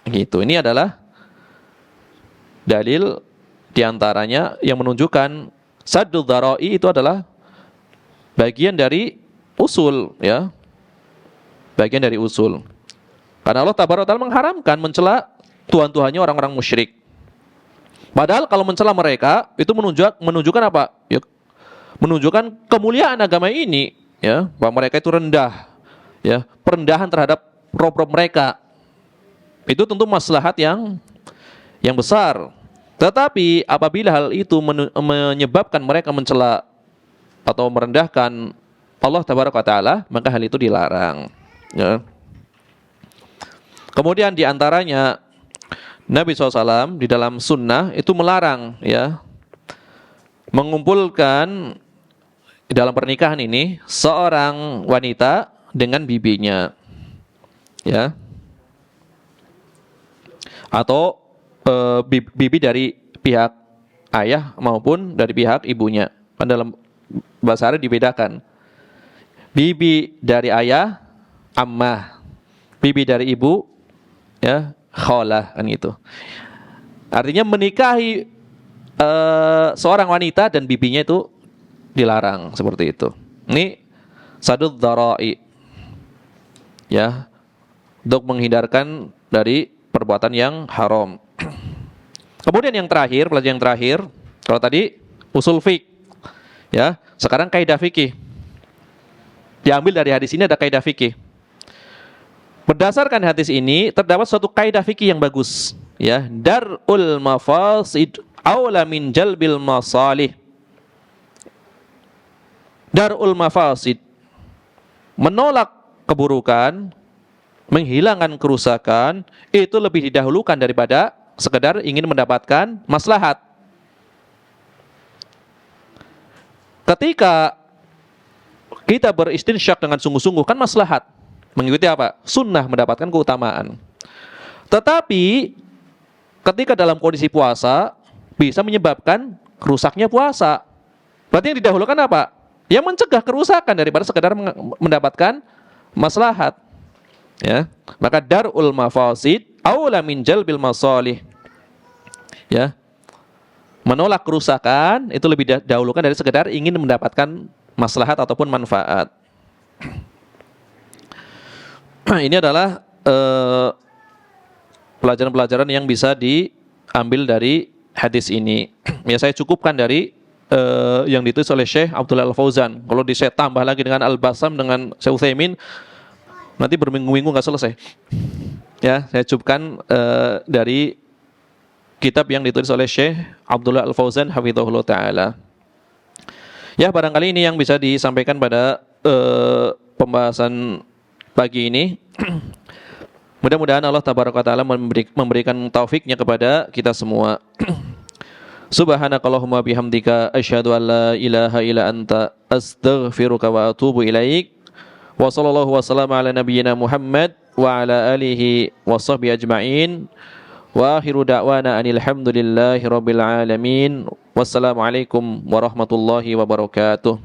Gitu. Ini adalah dalil diantaranya yang menunjukkan Saddud dzara'i itu adalah bagian dari usul, ya, bagian dari usul. Karena Allah Tabaraka wa Ta'ala mengharamkan mencela Tuhan-Tuhannya orang-orang musyrik. Padahal kalau mencela mereka itu menunjukkan apa? Ya, menunjukkan kemuliaan agama ini, ya, bahwa mereka itu rendah, ya, perendahan terhadap rob-rob mereka. Itu tentu maslahat yang besar. Tetapi apabila hal itu menyebabkan mereka mencela atau merendahkan Allah Tabaraka wa Ta'ala, maka hal itu dilarang, ya. Kemudian diantaranya Nabi SAW di dalam sunnah itu melarang, ya, mengumpulkan dalam pernikahan ini seorang wanita dengan bibinya. Ya. Atau bibi dari pihak ayah maupun dari pihak ibunya. Kan dalam bahasa Arab dibedakan. Bibi dari ayah ammah, bibi dari ibu ya khalah, kan gitu. Artinya menikahi seorang wanita dan bibinya itu dilarang seperti itu. Ini sadud dzara'i, ya, untuk menghindarkan dari perbuatan yang haram. Kemudian yang terakhir, pelajaran yang terakhir, kalau tadi usul fiqh, ya, sekarang kaidah fikih. Diambil dari hadis ini ada kaidah fikih. Berdasarkan hadis ini terdapat suatu kaidah fikih yang bagus, ya. Darul mafasid aula min jalbil masalih. Darul mafasid, menolak keburukan, menghilangkan kerusakan, itu lebih didahulukan daripada sekedar ingin mendapatkan maslahat. Ketika kita beristinsyak dengan sungguh-sungguh, kan maslahat, mengikuti apa? Sunnah, mendapatkan keutamaan. Tetapi ketika dalam kondisi puasa bisa menyebabkan rusaknya puasa. Berarti yang didahulukan apa? Yang mencegah kerusakan daripada sekedar mendapatkan maslahat. Ya, maka darul mafasid aula min jalbil masalih. Ya. Menolak kerusakan itu lebih dahulukan dari sekedar ingin mendapatkan maslahat ataupun manfaat. Ini adalah pelajaran-pelajaran yang bisa diambil dari hadis ini. Ya, saya cukupkan dari yang ditulis oleh Syekh Abdullah Al-Fauzan. Kalau saya tambah lagi dengan Al-Basam, dengan Syekh Utsaimin, nanti berminggu-minggu nggak selesai. Ya, saya cukupkan dari kitab yang ditulis oleh Syekh Abdullah Al-Fauzan hafizahullah taala. Ya, barangkali ini yang bisa disampaikan pada pembahasan pagi ini. Mudah-mudahan Allah tabaraka taala memberikan taufiknya kepada kita semua. Subhanakallahumma bihamdika asyhadu an la ilaha illa anta astaghfiruka wa atubu ilaik. Wa sallallahu wasallama ala nabiyyina Muhammad wa ala alihi wa sahbihi ajma'in. Wa akhiru da'wana anil hamdulillahi rabbil alamin. Wassalamualaikum warahmatullahi wabarakatuh.